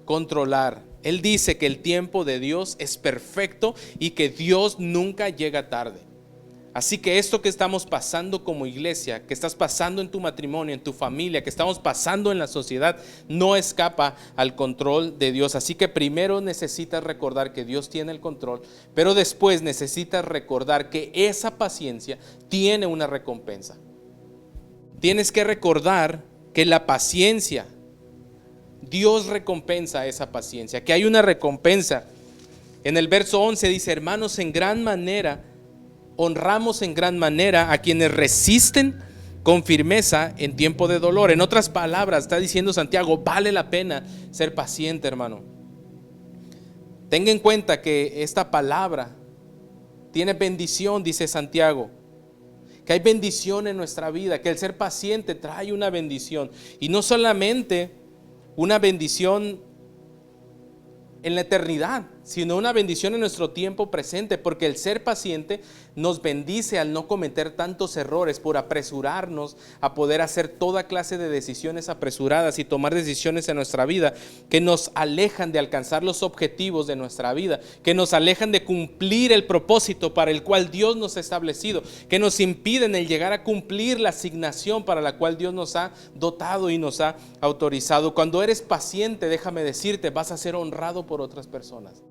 controlar. Él dice que el tiempo de Dios es perfecto y que Dios nunca llega tarde. Así que esto que estamos pasando como iglesia, que estás pasando en tu matrimonio, en tu familia, que estamos pasando en la sociedad, no escapa al control de Dios. Así que primero necesitas recordar que Dios tiene el control, pero después necesitas recordar que esa paciencia tiene una recompensa. Tienes que recordar que la paciencia, Dios recompensa esa paciencia, que hay una recompensa. En el verso 11 dice, hermanos, en gran manera, honramos en gran manera a quienes resisten con firmeza en tiempo de dolor. En otras palabras, está diciendo Santiago, vale la pena ser paciente, hermano. Tenga en cuenta que esta palabra tiene bendición, dice Santiago, que hay bendición en nuestra vida, que el ser paciente trae una bendición, y no solamente una bendición en la eternidad, sino una bendición en nuestro tiempo presente, porque el ser paciente nos bendice al no cometer tantos errores por apresurarnos a poder hacer toda clase de decisiones apresuradas y tomar decisiones en nuestra vida que nos alejan de alcanzar los objetivos de nuestra vida, que nos alejan de cumplir el propósito para el cual Dios nos ha establecido, que nos impiden el llegar a cumplir la asignación para la cual Dios nos ha dotado y nos ha autorizado. Cuando eres paciente, déjame decirte, vas a ser honrado por otras personas,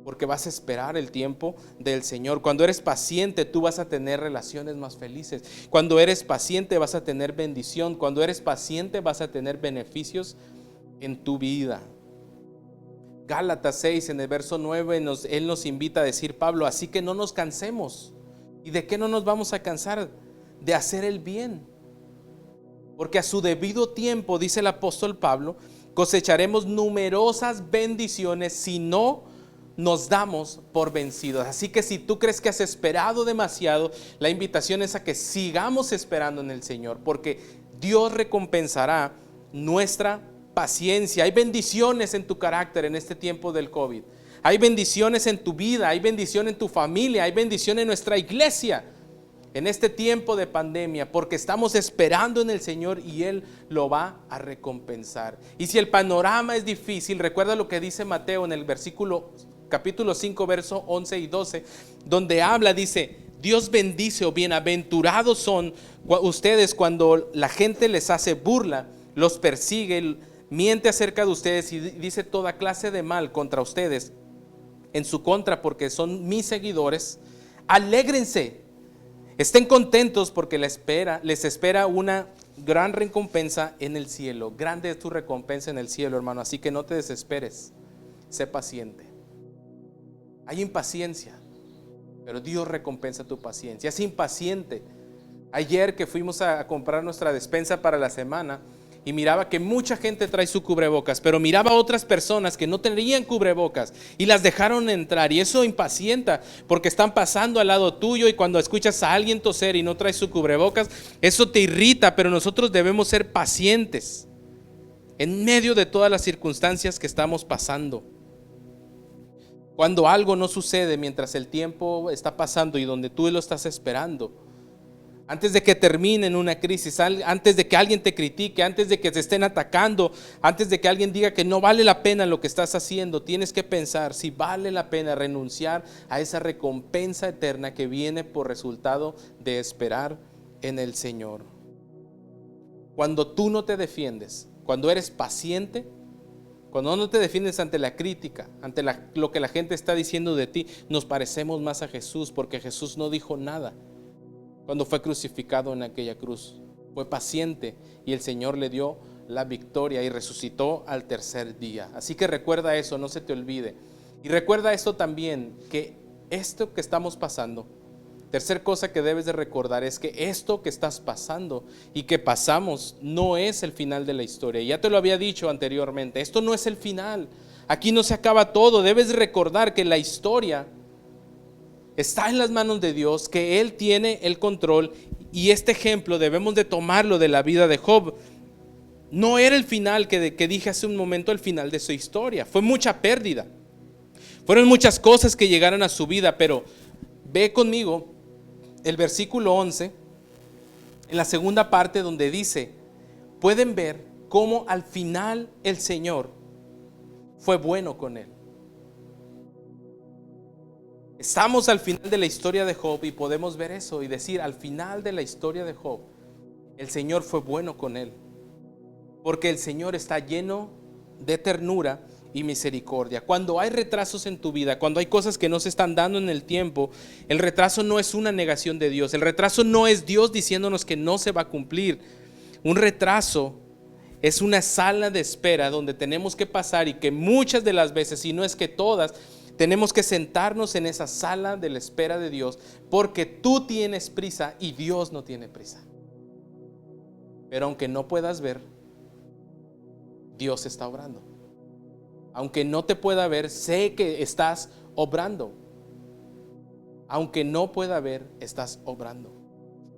porque vas a esperar el tiempo del Señor. Cuando eres paciente, tú vas a tener relaciones más felices. Cuando eres paciente, vas a tener bendición. Cuando eres paciente, vas a tener beneficios en tu vida. Gálatas 6, en el verso 9, Él nos invita a decir, Pablo, así que no nos cansemos. ¿Y de qué no nos vamos a cansar? De hacer el bien. Porque a su debido tiempo, dice el apóstol Pablo, cosecharemos numerosas bendiciones si no nos damos por vencidos. Así que si tú crees que has esperado demasiado, la invitación es a que sigamos esperando en el Señor, porque Dios recompensará nuestra paciencia. Hay bendiciones en tu carácter en este tiempo del COVID. Hay bendiciones en tu vida, hay bendición en tu familia, hay bendición en nuestra iglesia en este tiempo de pandemia, porque estamos esperando en el Señor y Él lo va a recompensar. Y si el panorama es difícil, recuerda lo que dice Mateo en el capítulo 5, verso 11 y 12, donde habla, dice, Dios bendice o bienaventurados son ustedes cuando la gente les hace burla, los persigue, miente acerca de ustedes y dice toda clase de mal contra ustedes en su contra, porque son mis seguidores. Alégrense, estén contentos, porque les espera una gran recompensa en el cielo. Grande es tu recompensa en el cielo, hermano, así que no te desesperes, sé paciente. Hay impaciencia, pero Dios recompensa tu paciencia. Es impaciente. Ayer que fuimos a comprar nuestra despensa para la semana y miraba que mucha gente trae su cubrebocas, pero miraba a otras personas que no tenían cubrebocas y las dejaron entrar, y eso impacienta porque están pasando al lado tuyo, y cuando escuchas a alguien toser y no trae su cubrebocas, eso te irrita. Pero nosotros debemos ser pacientes en medio de todas las circunstancias que estamos pasando. Cuando algo no sucede mientras el tiempo está pasando y donde tú lo estás esperando, antes de que termine en una crisis, antes de que alguien te critique, antes de que te estén atacando, antes de que alguien diga que no vale la pena lo que estás haciendo, tienes que pensar si vale la pena renunciar a esa recompensa eterna que viene por resultado de esperar en el Señor. Cuando tú no te defiendes, cuando eres paciente, cuando no te defiendes ante la crítica, ante lo que la gente está diciendo de ti, nos parecemos más a Jesús, porque Jesús no dijo nada cuando fue crucificado en aquella cruz. Fue paciente y el Señor le dio la victoria y resucitó al tercer día. Así que recuerda eso, no se te olvide. Y recuerda esto también, que esto que estamos pasando Tercer cosa que debes de recordar es que esto que estás pasando y que pasamos no es el final de la historia. Ya te lo había dicho anteriormente, esto no es el final. Aquí no se acaba todo. Debes de recordar que la historia está en las manos de Dios, que Él tiene el control, y este ejemplo debemos de tomarlo de la vida de Job. No era el final que dije hace un momento, el final de su historia. Fue mucha pérdida. Fueron muchas cosas que llegaron a su vida, pero ve conmigo el versículo 11, en la segunda parte donde dice, pueden ver cómo al final el Señor fue bueno con él. Estamos al final de la historia de Job y podemos ver eso y decir, al final de la historia de Job, el Señor fue bueno con él. Porque el Señor está lleno de ternura y misericordia. Cuando hay retrasos en tu vida, cuando hay cosas que no se están dando en el tiempo, el retraso no es una negación de Dios. El retraso no es Dios diciéndonos que no se va a cumplir. Un retraso es una sala de espera donde tenemos que pasar, y que muchas de las veces, si no es que todas, tenemos que sentarnos en esa sala de la espera de Dios, porque tú tienes prisa y Dios no tiene prisa. Pero aunque no puedas ver, Dios está obrando. Aunque no te pueda ver, sé que estás obrando. Aunque no pueda ver, estás obrando.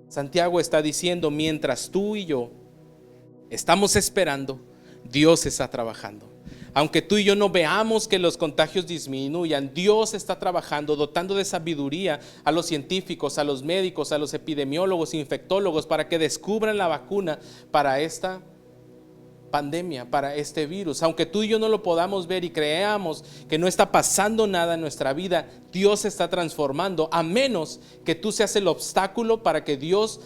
Santiago está diciendo, mientras tú y yo estamos esperando, Dios está trabajando. Aunque tú y yo no veamos que los contagios disminuyan, Dios está trabajando, dotando de sabiduría a los científicos, a los médicos, a los epidemiólogos, infectólogos, para que descubran la vacuna para esta pandemia, para este virus. Aunque tú y yo no lo podamos ver y creamos que no está pasando nada en nuestra vida, Dios está transformando, a menos que tú seas el obstáculo para que Dios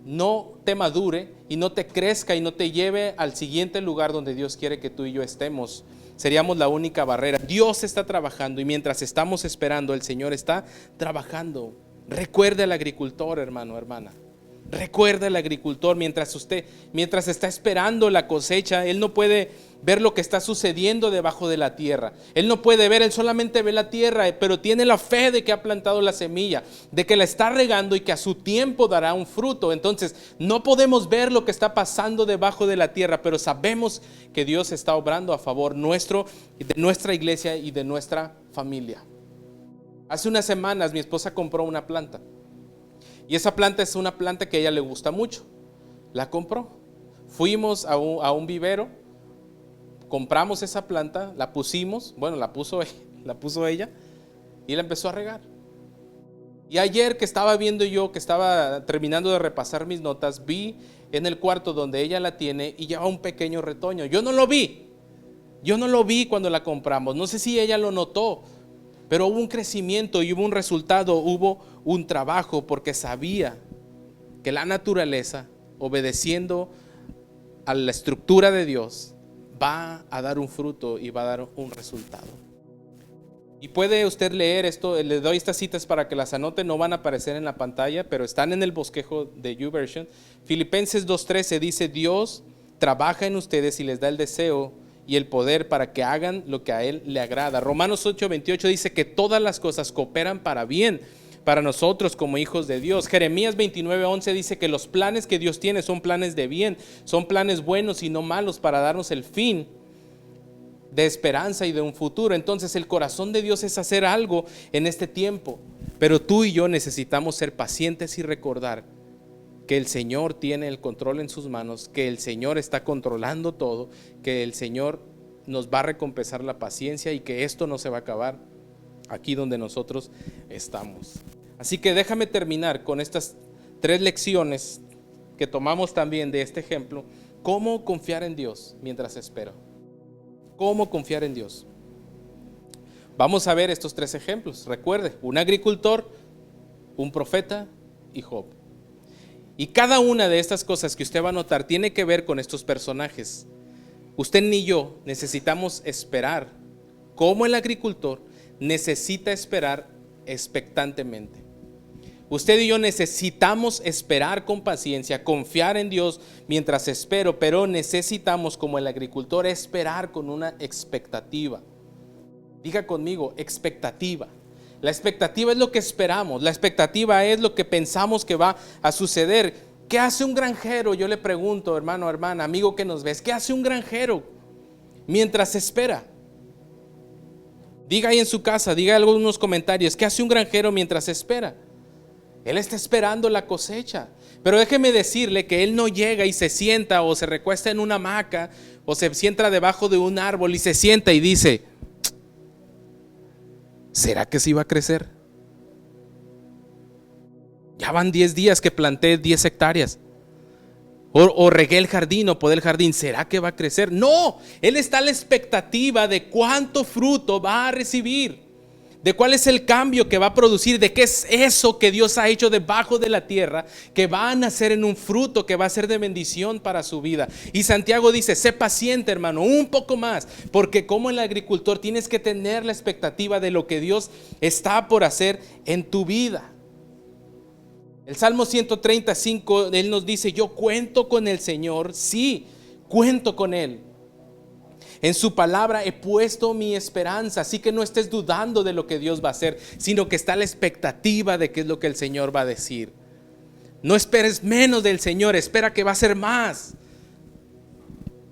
no te madure y no te crezca y no te lleve al siguiente lugar donde Dios quiere que tú y yo estemos. Seríamos la única barrera. Dios está trabajando, y mientras estamos esperando, el Señor está trabajando. Recuerde al agricultor, hermano, hermana. Recuerda al agricultor, mientras está esperando la cosecha, él no puede ver lo que está sucediendo debajo de la tierra. Él no puede ver, él solamente ve la tierra, pero tiene la fe de que ha plantado la semilla, de que la está regando y que a su tiempo dará un fruto. Entonces, no podemos ver lo que está pasando debajo de la tierra, pero sabemos que Dios está obrando a favor nuestro, de nuestra iglesia y de nuestra familia. Hace unas semanas mi esposa compró una planta. Y esa planta es una planta que a ella le gusta mucho. La compró. Fuimos a un vivero, compramos esa planta, la pusimos, bueno, la puso ella, y la empezó a regar. Y ayer que estaba viendo yo, que estaba terminando de repasar mis notas, vi en el cuarto donde ella la tiene y lleva un pequeño retoño. Yo no lo vi cuando la compramos. No sé si ella lo notó, pero hubo un crecimiento y hubo un resultado, hubo un trabajo, porque sabía que la naturaleza, obedeciendo a la estructura de Dios, va a dar un fruto y va a dar un resultado. Y puede usted leer esto, le doy estas citas para que las anote, no van a aparecer en la pantalla, pero están en el bosquejo de YouVersion. Filipenses 2:13 dice, Dios trabaja en ustedes y les da el deseo y el poder para que hagan lo que a Él le agrada. Romanos 8:28 dice que todas las cosas cooperan para bien para nosotros como hijos de Dios. Jeremías 29:11 dice que los planes que Dios tiene son planes de bien, son planes buenos y no malos, para darnos el fin de esperanza y de un futuro. Entonces el corazón de Dios es hacer algo en este tiempo, pero tú y yo necesitamos ser pacientes y recordar que el Señor tiene el control en sus manos, que el Señor está controlando todo, que el Señor nos va a recompensar la paciencia y que esto no se va a acabar aquí donde nosotros estamos. Así que déjame terminar con estas 3 lecciones que tomamos también de este ejemplo. ¿Cómo confiar en Dios mientras espero? ¿Cómo confiar en Dios? Vamos a ver estos 3 ejemplos. Recuerde, un agricultor, un profeta y Job. Y cada una de estas cosas que usted va a notar tiene que ver con estos personajes. Usted ni yo necesitamos esperar. Como el agricultor necesita esperar expectantemente. Usted y yo necesitamos esperar con paciencia, confiar en Dios mientras espero, pero necesitamos, como el agricultor, esperar con una expectativa. Diga conmigo, expectativa. La expectativa es lo que esperamos, la expectativa es lo que pensamos que va a suceder. ¿Qué hace un granjero? Yo le pregunto, hermano, hermana, amigo que nos ves, ¿qué hace un granjero mientras espera? Diga ahí en su casa, diga algunos comentarios, ¿qué hace un granjero mientras espera? Él está esperando la cosecha, pero déjeme decirle que él no llega y se sienta o se recuesta en una hamaca o se sienta debajo de un árbol y se sienta y dice, ¿será que sí va a crecer? Ya van 10 días que planté 10 hectáreas. O regué el jardín o podé el jardín. ¿Será que va a crecer? No, él está a la expectativa de cuánto fruto va a recibir, de cuál es el cambio que va a producir, de qué es eso que Dios ha hecho debajo de la tierra, que va a nacer en un fruto que va a ser de bendición para su vida. Y Santiago dice, sé paciente, hermano, un poco más, porque como el agricultor tienes que tener la expectativa de lo que Dios está por hacer en tu vida. El Salmo 135, él nos dice, yo cuento con el Señor, sí, cuento con Él. En su palabra he puesto mi esperanza, así que no estés dudando de lo que Dios va a hacer, sino que está a la expectativa de qué es lo que el Señor va a decir. No esperes menos del Señor, espera que va a ser más.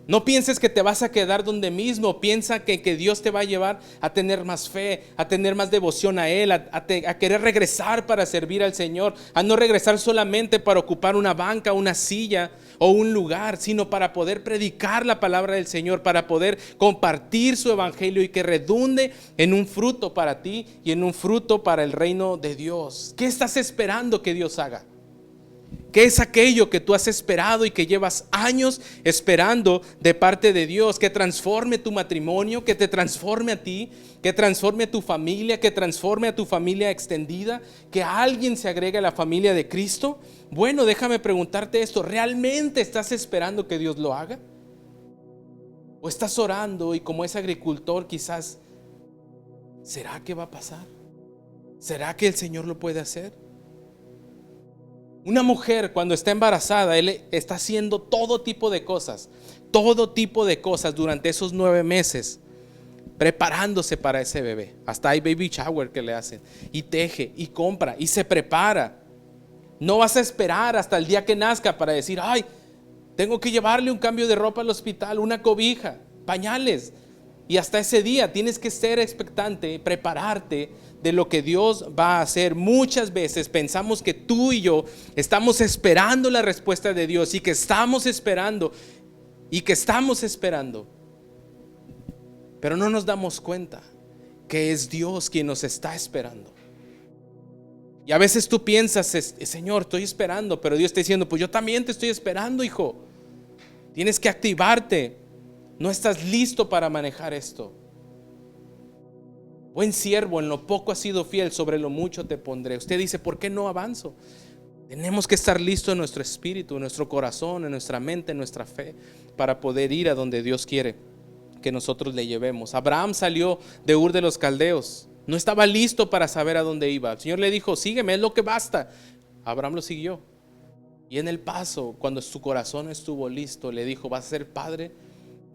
No pienses que te vas a quedar donde mismo, piensa que Dios te va a llevar a tener más fe, a tener más devoción a Él, a querer regresar para servir al Señor, a no regresar solamente para ocupar una banca, una silla o un lugar, sino para poder predicar la palabra del Señor, para poder compartir su evangelio y que redunde en un fruto para ti y en un fruto para el reino de Dios. ¿Qué estás esperando que Dios haga? ¿Qué es aquello que tú has esperado y que llevas años esperando de parte de Dios? Que transforme tu matrimonio, que te transforme a ti, que transforme a tu familia, que transforme a tu familia extendida, que alguien se agregue a la familia de Cristo. Bueno, déjame preguntarte esto, ¿realmente estás esperando que Dios lo haga? ¿O estás orando y como ese agricultor quizás, ¿será que va a pasar? ¿Será que el Señor lo puede hacer? Una mujer cuando está embarazada, él está haciendo todo tipo de cosas durante esos 9 meses, preparándose para ese bebé. Hasta hay baby shower que le hacen, y teje, y compra, y se prepara. No vas a esperar hasta el día que nazca para decir, ay, tengo que llevarle un cambio de ropa al hospital, una cobija, pañales. Y hasta ese día tienes que ser expectante, prepararte de lo que Dios va a hacer. Muchas veces pensamos que tú y yo estamos esperando la respuesta de Dios y que estamos esperando, pero no nos damos cuenta que es Dios quien nos está esperando. Y a veces tú piensas, Señor, estoy esperando, pero Dios está diciendo, pues yo también te estoy esperando, hijo. Tienes que activarte. No estás listo para manejar esto. Buen siervo, en lo poco has sido fiel, sobre lo mucho te pondré. Usted dice, ¿por qué no avanzo? Tenemos que estar listos en nuestro espíritu, en nuestro corazón, en nuestra mente, en nuestra fe, para poder ir a donde Dios quiere que nosotros le llevemos. Abraham salió de Ur de los Caldeos. No estaba listo para saber a dónde iba. El Señor le dijo, sígueme, es lo que basta. Abraham lo siguió. Y en el paso, cuando su corazón estuvo listo, le dijo, vas a ser padre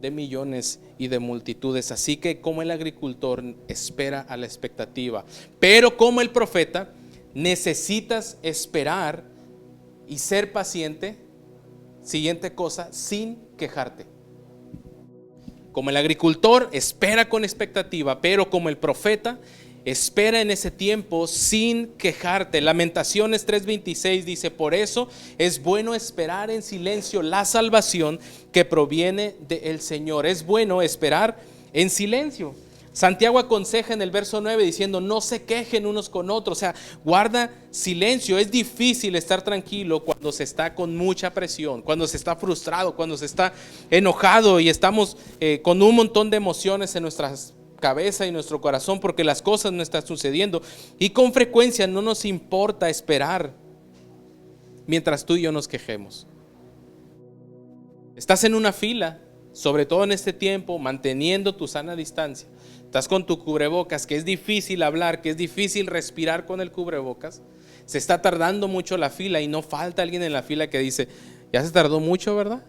de millones y de multitudes. Así que como el agricultor espera a la expectativa, pero como el profeta necesitas esperar y ser paciente. Siguiente cosa, sin quejarte. Como el agricultor espera con expectativa, pero como el profeta espera en ese tiempo sin quejarte. Lamentaciones 3:26 dice, por eso es bueno esperar en silencio la salvación que proviene del Señor. Es bueno esperar en silencio. Santiago aconseja en el verso 9 diciendo, no se quejen unos con otros, o sea, guarda silencio. Es difícil estar tranquilo cuando se está con mucha presión, cuando se está frustrado, cuando se está enojado y estamos con un montón de emociones en nuestras cabeza y nuestro corazón porque las cosas no están sucediendo, y con frecuencia no nos importa esperar mientras tú y yo nos quejemos. Estás en una fila, sobre todo en este tiempo, manteniendo tu sana distancia. Estás con tu cubrebocas, que es difícil hablar, que es difícil respirar con el cubrebocas. Se está tardando mucho la fila y no falta alguien en la fila que dice, ya se tardó mucho, ¿verdad?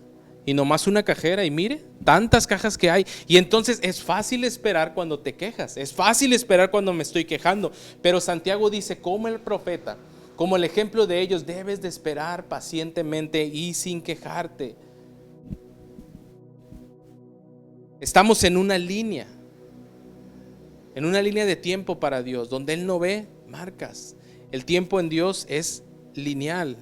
y nomás una cajera, y mire, tantas cajas que hay. Y entonces es fácil esperar cuando te quejas, es fácil esperar cuando me estoy quejando. Pero Santiago dice, como el profeta, como el ejemplo de ellos, debes de esperar pacientemente y sin quejarte. Estamos en una línea de tiempo para Dios, donde Él no ve marcas. El tiempo en Dios es lineal.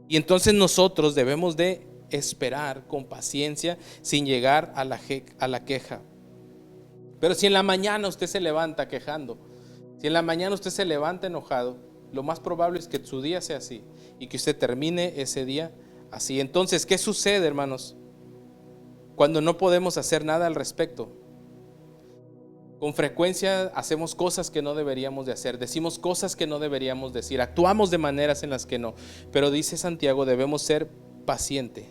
Y entonces nosotros debemos de esperar con paciencia sin llegar a la queja. Pero si en la mañana usted se levanta quejando, si en la mañana usted se levanta enojado, lo más probable es que su día sea así y que usted termine ese día así. Entonces, ¿qué sucede, hermanos, cuando no podemos hacer nada al respecto? Con frecuencia hacemos cosas que no deberíamos de hacer, decimos cosas que no deberíamos decir, actuamos de maneras en las que no. Pero dice Santiago, debemos ser pacientes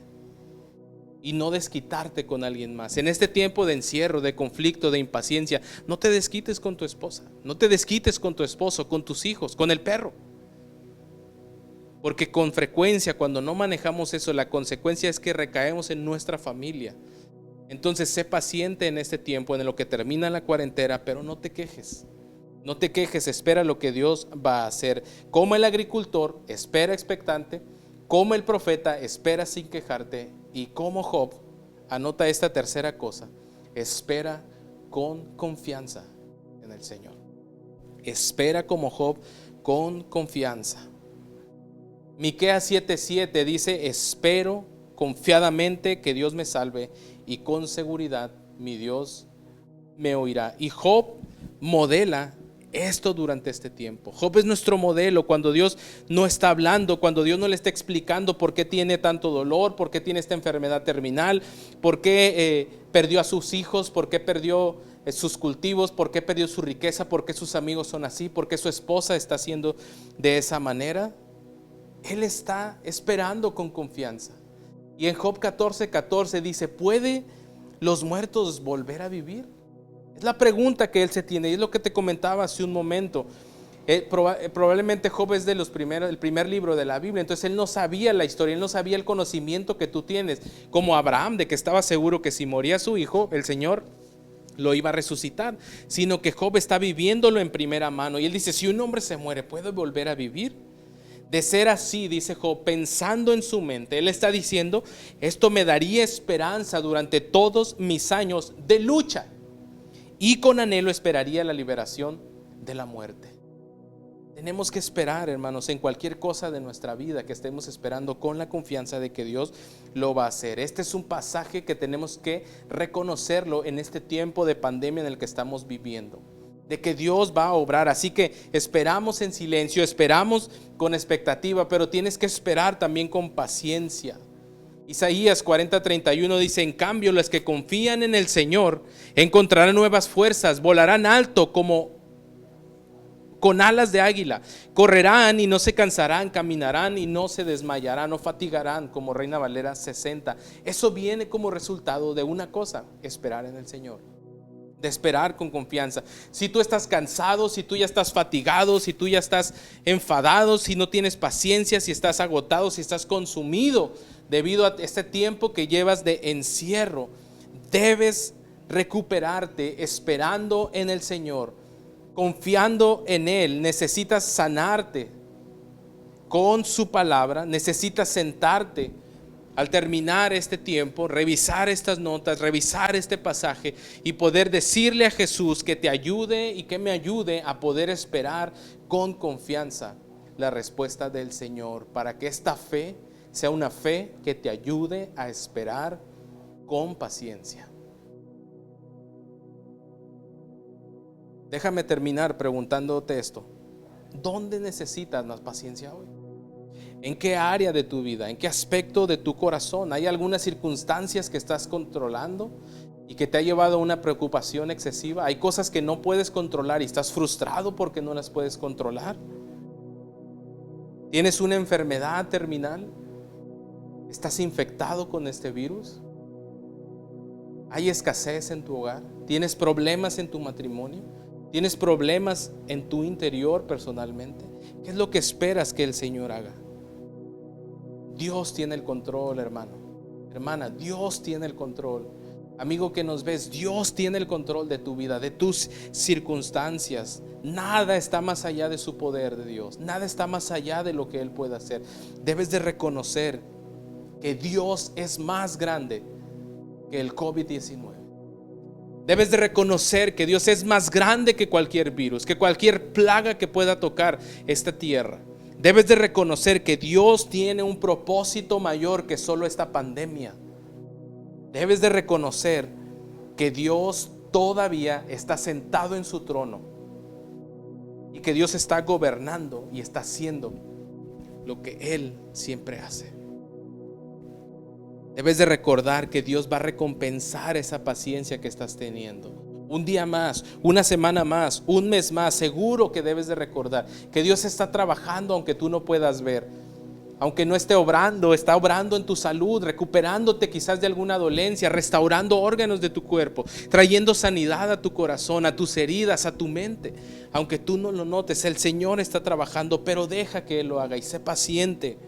y no desquitarte con alguien más. En este tiempo de encierro, de conflicto, de impaciencia, no te desquites con tu esposa, no te desquites con tu esposo, con tus hijos, con el perro. Porque con frecuencia, cuando no manejamos eso, la consecuencia es que recaemos en nuestra familia. Entonces, sé paciente en este tiempo, en lo que termina la cuarentena, pero no te quejes. No te quejes, espera lo que Dios va a hacer. Como el agricultor, espera expectante. Como el profeta, espera sin quejarte. Y como Job, anota esta tercera cosa, espera con confianza en el Señor. Espera como Job con confianza. Miqueas 7:7 dice, espero confiadamente que Dios me salve y con seguridad mi Dios me oirá. Y Job modela esto durante este tiempo. Job es nuestro modelo cuando Dios no está hablando, cuando Dios no le está explicando por qué tiene tanto dolor, por qué tiene esta enfermedad terminal, por qué perdió a sus hijos, por qué perdió sus cultivos, por qué perdió su riqueza, por qué sus amigos son así, por qué su esposa está haciendo de esa manera. Él está esperando con confianza. Y en Job 14:14 dice, ¿puede los muertos volver a vivir? Es la pregunta que él se tiene, y es lo que te comentaba hace un momento. Probablemente Job es el primer libro de la Biblia, entonces él no sabía la historia, él no sabía el conocimiento que tú tienes, como Abraham, de que estaba seguro que si moría su hijo, el Señor lo iba a resucitar, sino que Job está viviéndolo en primera mano. Y él dice, si un hombre se muere, ¿puede volver a vivir? De ser así, dice Job, pensando en su mente, él está diciendo, esto me daría esperanza durante todos mis años de lucha, y con anhelo esperaría la liberación de la muerte. Tenemos que esperar, hermanos, en cualquier cosa de nuestra vida, que estemos esperando con la confianza de que Dios lo va a hacer. Este es un pasaje que tenemos que reconocerlo en este tiempo de pandemia en el que estamos viviendo, de que Dios va a obrar. Así que esperamos en silencio, esperamos con expectativa, pero tienes que esperar también con paciencia. Isaías 40:31 dice, en cambio los que confían en el Señor encontrarán nuevas fuerzas, volarán alto como con alas de águila, correrán y no se cansarán, caminarán y no se desmayarán, no fatigarán, como Reina Valera 60. Eso viene como resultado de una cosa, esperar en el Señor, de esperar con confianza. Si tú estás cansado, si tú ya estás fatigado, si tú ya estás enfadado, si no tienes paciencia, si estás agotado, si estás consumido debido a este tiempo que llevas de encierro, debes recuperarte esperando en el Señor, confiando en Él. Necesitas sanarte con su palabra, necesitas sentarte al terminar este tiempo, revisar estas notas, revisar este pasaje y poder decirle a Jesús que te ayude y que me ayude a poder esperar con confianza la respuesta del Señor, para que esta fe sea una fe que te ayude a esperar con paciencia. Déjame terminar preguntándote esto: ¿dónde necesitas más paciencia hoy? ¿En qué área de tu vida? ¿En qué aspecto de tu corazón? ¿Hay algunas circunstancias que estás controlando y que te ha llevado a una preocupación excesiva? ¿Hay cosas que no puedes controlar y estás frustrado porque no las puedes controlar? ¿Tienes una enfermedad terminal? ¿Estás infectado con este virus? ¿Hay escasez en tu hogar? ¿Tienes problemas en tu matrimonio? ¿Tienes problemas en tu interior personalmente? ¿Qué es lo que esperas que el Señor haga? Dios tiene el control, hermano. Hermana, Dios tiene el control. Amigo que nos ves, Dios tiene el control de tu vida, de tus circunstancias. Nada está más allá de su poder de Dios. Nada está más allá de lo que Él puede hacer. Debes de reconocer que Dios es más grande que el COVID-19. Debes de reconocer que Dios es más grande que cualquier virus, que cualquier plaga que pueda tocar esta tierra. Debes de reconocer que Dios tiene un propósito mayor que solo esta pandemia. Debes de reconocer que Dios todavía está sentado en su trono y que Dios está gobernando y está haciendo lo que Él siempre hace. Debes de recordar que Dios va a recompensar esa paciencia que estás teniendo. Un día más, una semana más, un mes más, seguro que debes de recordar que Dios está trabajando aunque tú no puedas ver. Aunque no esté obrando, está obrando en tu salud, recuperándote quizás de alguna dolencia, restaurando órganos de tu cuerpo, trayendo sanidad a tu corazón, a tus heridas, a tu mente. Aunque tú no lo notes, el Señor está trabajando, pero deja que Él lo haga y sé paciente.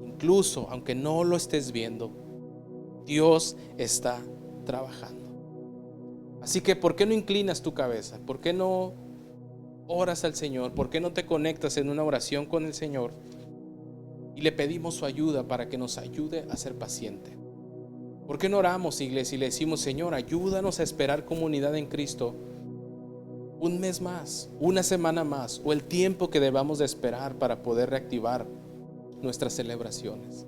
Incluso aunque no lo estés viendo, Dios está trabajando. Así que, ¿por qué no inclinas tu cabeza? ¿Por qué no oras al Señor? ¿Por qué no te conectas en una oración con el Señor? Y le pedimos su ayuda para que nos ayude a ser paciente. ¿Por qué no oramos, iglesia, y le decimos: Señor, ayúdanos a esperar comunidad en Cristo un mes más, una semana más, o el tiempo que debamos de esperar para poder reactivar nuestras celebraciones?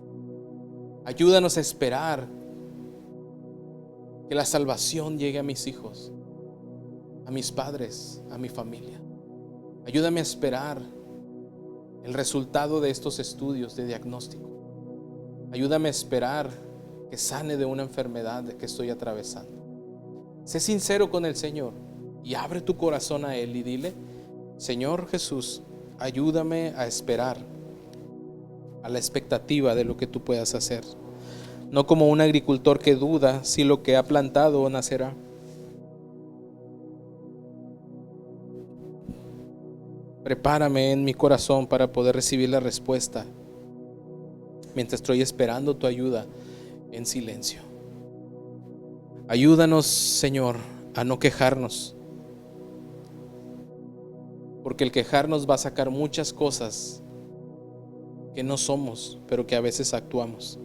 Ayúdanos a esperar que la salvación llegue a mis hijos, a mis padres, a mi familia. Ayúdame a esperar el resultado de estos estudios de diagnóstico. Ayúdame a esperar que sane de una enfermedad que estoy atravesando. Sé sincero con el Señor y abre tu corazón a Él y dile: Señor Jesús, ayúdame a esperar a la expectativa de lo que tú puedas hacer. No como un agricultor que duda si lo que ha plantado nacerá. Prepárame en mi corazón para poder recibir la respuesta mientras estoy esperando tu ayuda en silencio. Ayúdanos, Señor, a no quejarnos, porque el quejarnos va a sacar muchas cosas que no somos, pero que a veces actuamos.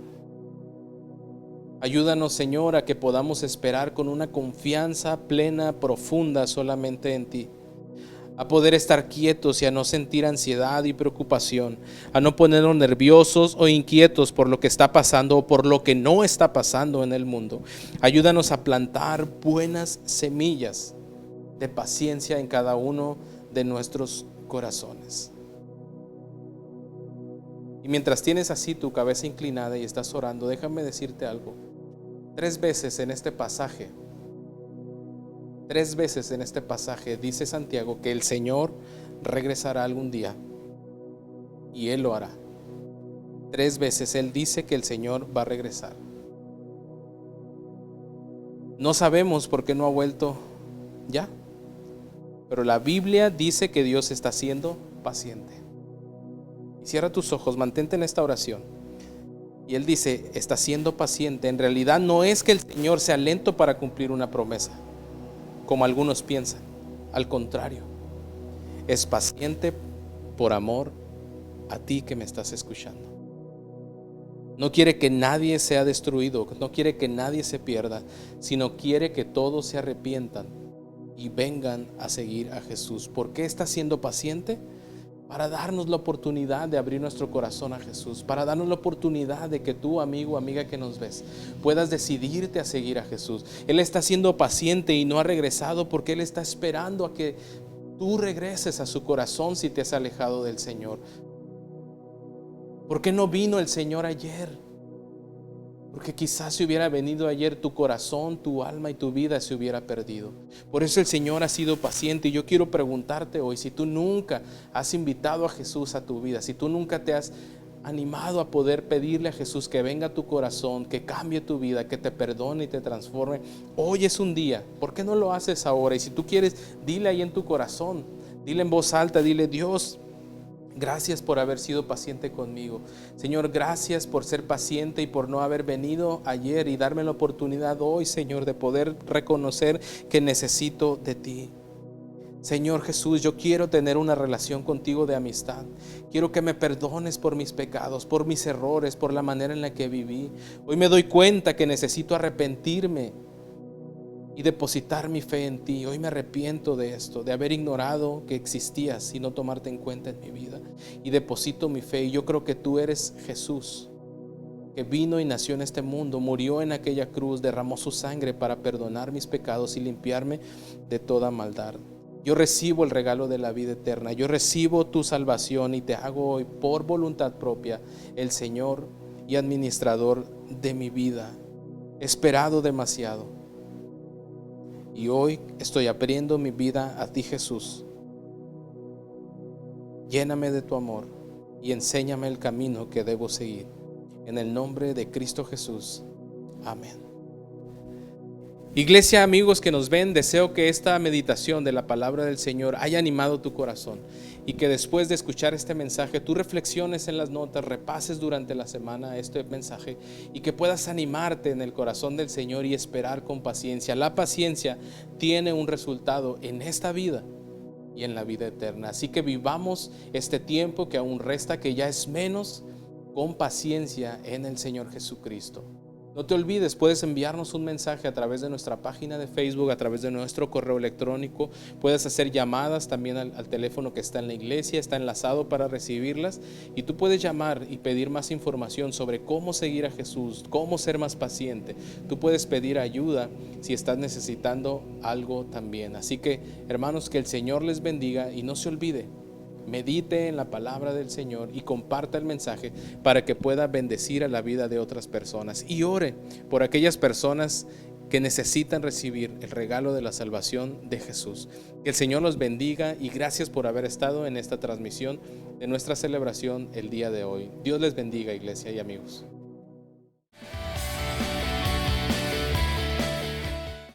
Ayúdanos, Señor, a que podamos esperar con una confianza plena, profunda solamente en ti. A poder estar quietos y a no sentir ansiedad y preocupación, a no ponernos nerviosos o inquietos por lo que está pasando o por lo que no está pasando en el mundo. Ayúdanos a plantar buenas semillas de paciencia en cada uno de nuestros corazones. Y mientras tienes así tu cabeza inclinada y estás orando, déjame decirte algo. 3 veces en este pasaje dice Santiago que el Señor regresará algún día y Él lo hará. 3 veces Él dice que el Señor va a regresar. No sabemos por qué no ha vuelto ya, pero la Biblia dice que Dios está siendo paciente. Cierra tus ojos, mantente en esta oración. Y Él dice, está siendo paciente. En realidad no es que el Señor sea lento para cumplir una promesa, como algunos piensan. Al contrario, es paciente por amor a ti que me estás escuchando. No quiere que nadie sea destruido, no quiere que nadie se pierda, sino quiere que todos se arrepientan y vengan a seguir a Jesús. ¿Por qué está siendo paciente? Para darnos la oportunidad de abrir nuestro corazón a Jesús, para darnos la oportunidad de que tú, amigo, amiga que nos ves, puedas decidirte a seguir a Jesús. Él está siendo paciente y no ha regresado porque Él está esperando a que tú regreses a su corazón si te has alejado del Señor. ¿Por qué no vino el Señor ayer? Porque quizás si hubiera venido ayer, tu corazón, tu alma y tu vida se hubiera perdido. Por eso el Señor ha sido paciente. Y yo quiero preguntarte hoy, si tú nunca has invitado a Jesús a tu vida, si tú nunca te has animado a poder pedirle a Jesús que venga a tu corazón, que cambie tu vida, que te perdone y te transforme, hoy es un día. ¿Por qué no lo haces ahora? Y si tú quieres, dile ahí en tu corazón, dile en voz alta, dile: Dios, Gracias por haber sido paciente conmigo. Señor, gracias por ser paciente y por no haber venido ayer y darme la oportunidad hoy, Señor, de poder reconocer que necesito de ti. Señor Jesús, yo quiero tener una relación contigo de amistad. Quiero que me perdones por mis pecados, por mis errores, por la manera en la que viví. Hoy me doy cuenta que necesito arrepentirme y depositar mi fe en ti. Hoy me arrepiento de esto, de haber ignorado que existías y no tomarte en cuenta en mi vida. Y deposito mi fe. Y yo creo que tú eres Jesús, que vino y nació en este mundo, murió en aquella cruz, derramó su sangre para perdonar mis pecados y limpiarme de toda maldad. Yo recibo el regalo de la vida eterna. Yo recibo tu salvación y te hago hoy por voluntad propia el Señor y administrador de mi vida. He esperado demasiado. Y hoy estoy abriendo mi vida a ti, Jesús. Lléname de tu amor y enséñame el camino que debo seguir. En el nombre de Cristo Jesús. Amén. Iglesia, amigos que nos ven, deseo que esta meditación de la palabra del Señor haya animado tu corazón y que después de escuchar este mensaje tú reflexiones en las notas, repases durante la semana este mensaje y que puedas animarte en el corazón del Señor y esperar con paciencia. La paciencia tiene un resultado en esta vida y en la vida eterna. Así que vivamos este tiempo que aún resta, que ya es menos, con paciencia en el Señor Jesucristo. No te olvides, puedes enviarnos un mensaje a través de nuestra página de Facebook, a través de nuestro correo electrónico. Puedes hacer llamadas también al teléfono que está en la iglesia, está enlazado para recibirlas. Y tú puedes llamar y pedir más información sobre cómo seguir a Jesús, cómo ser más paciente. Tú puedes pedir ayuda si estás necesitando algo también. Así que, hermanos, que el Señor les bendiga y no se olvide. Medite en la palabra del Señor y comparta el mensaje para que pueda bendecir a la vida de otras personas. Y ore por aquellas personas que necesitan recibir el regalo de la salvación de Jesús. Que el Señor los bendiga y gracias por haber estado en esta transmisión de nuestra celebración el día de hoy. Dios les bendiga, iglesia y amigos.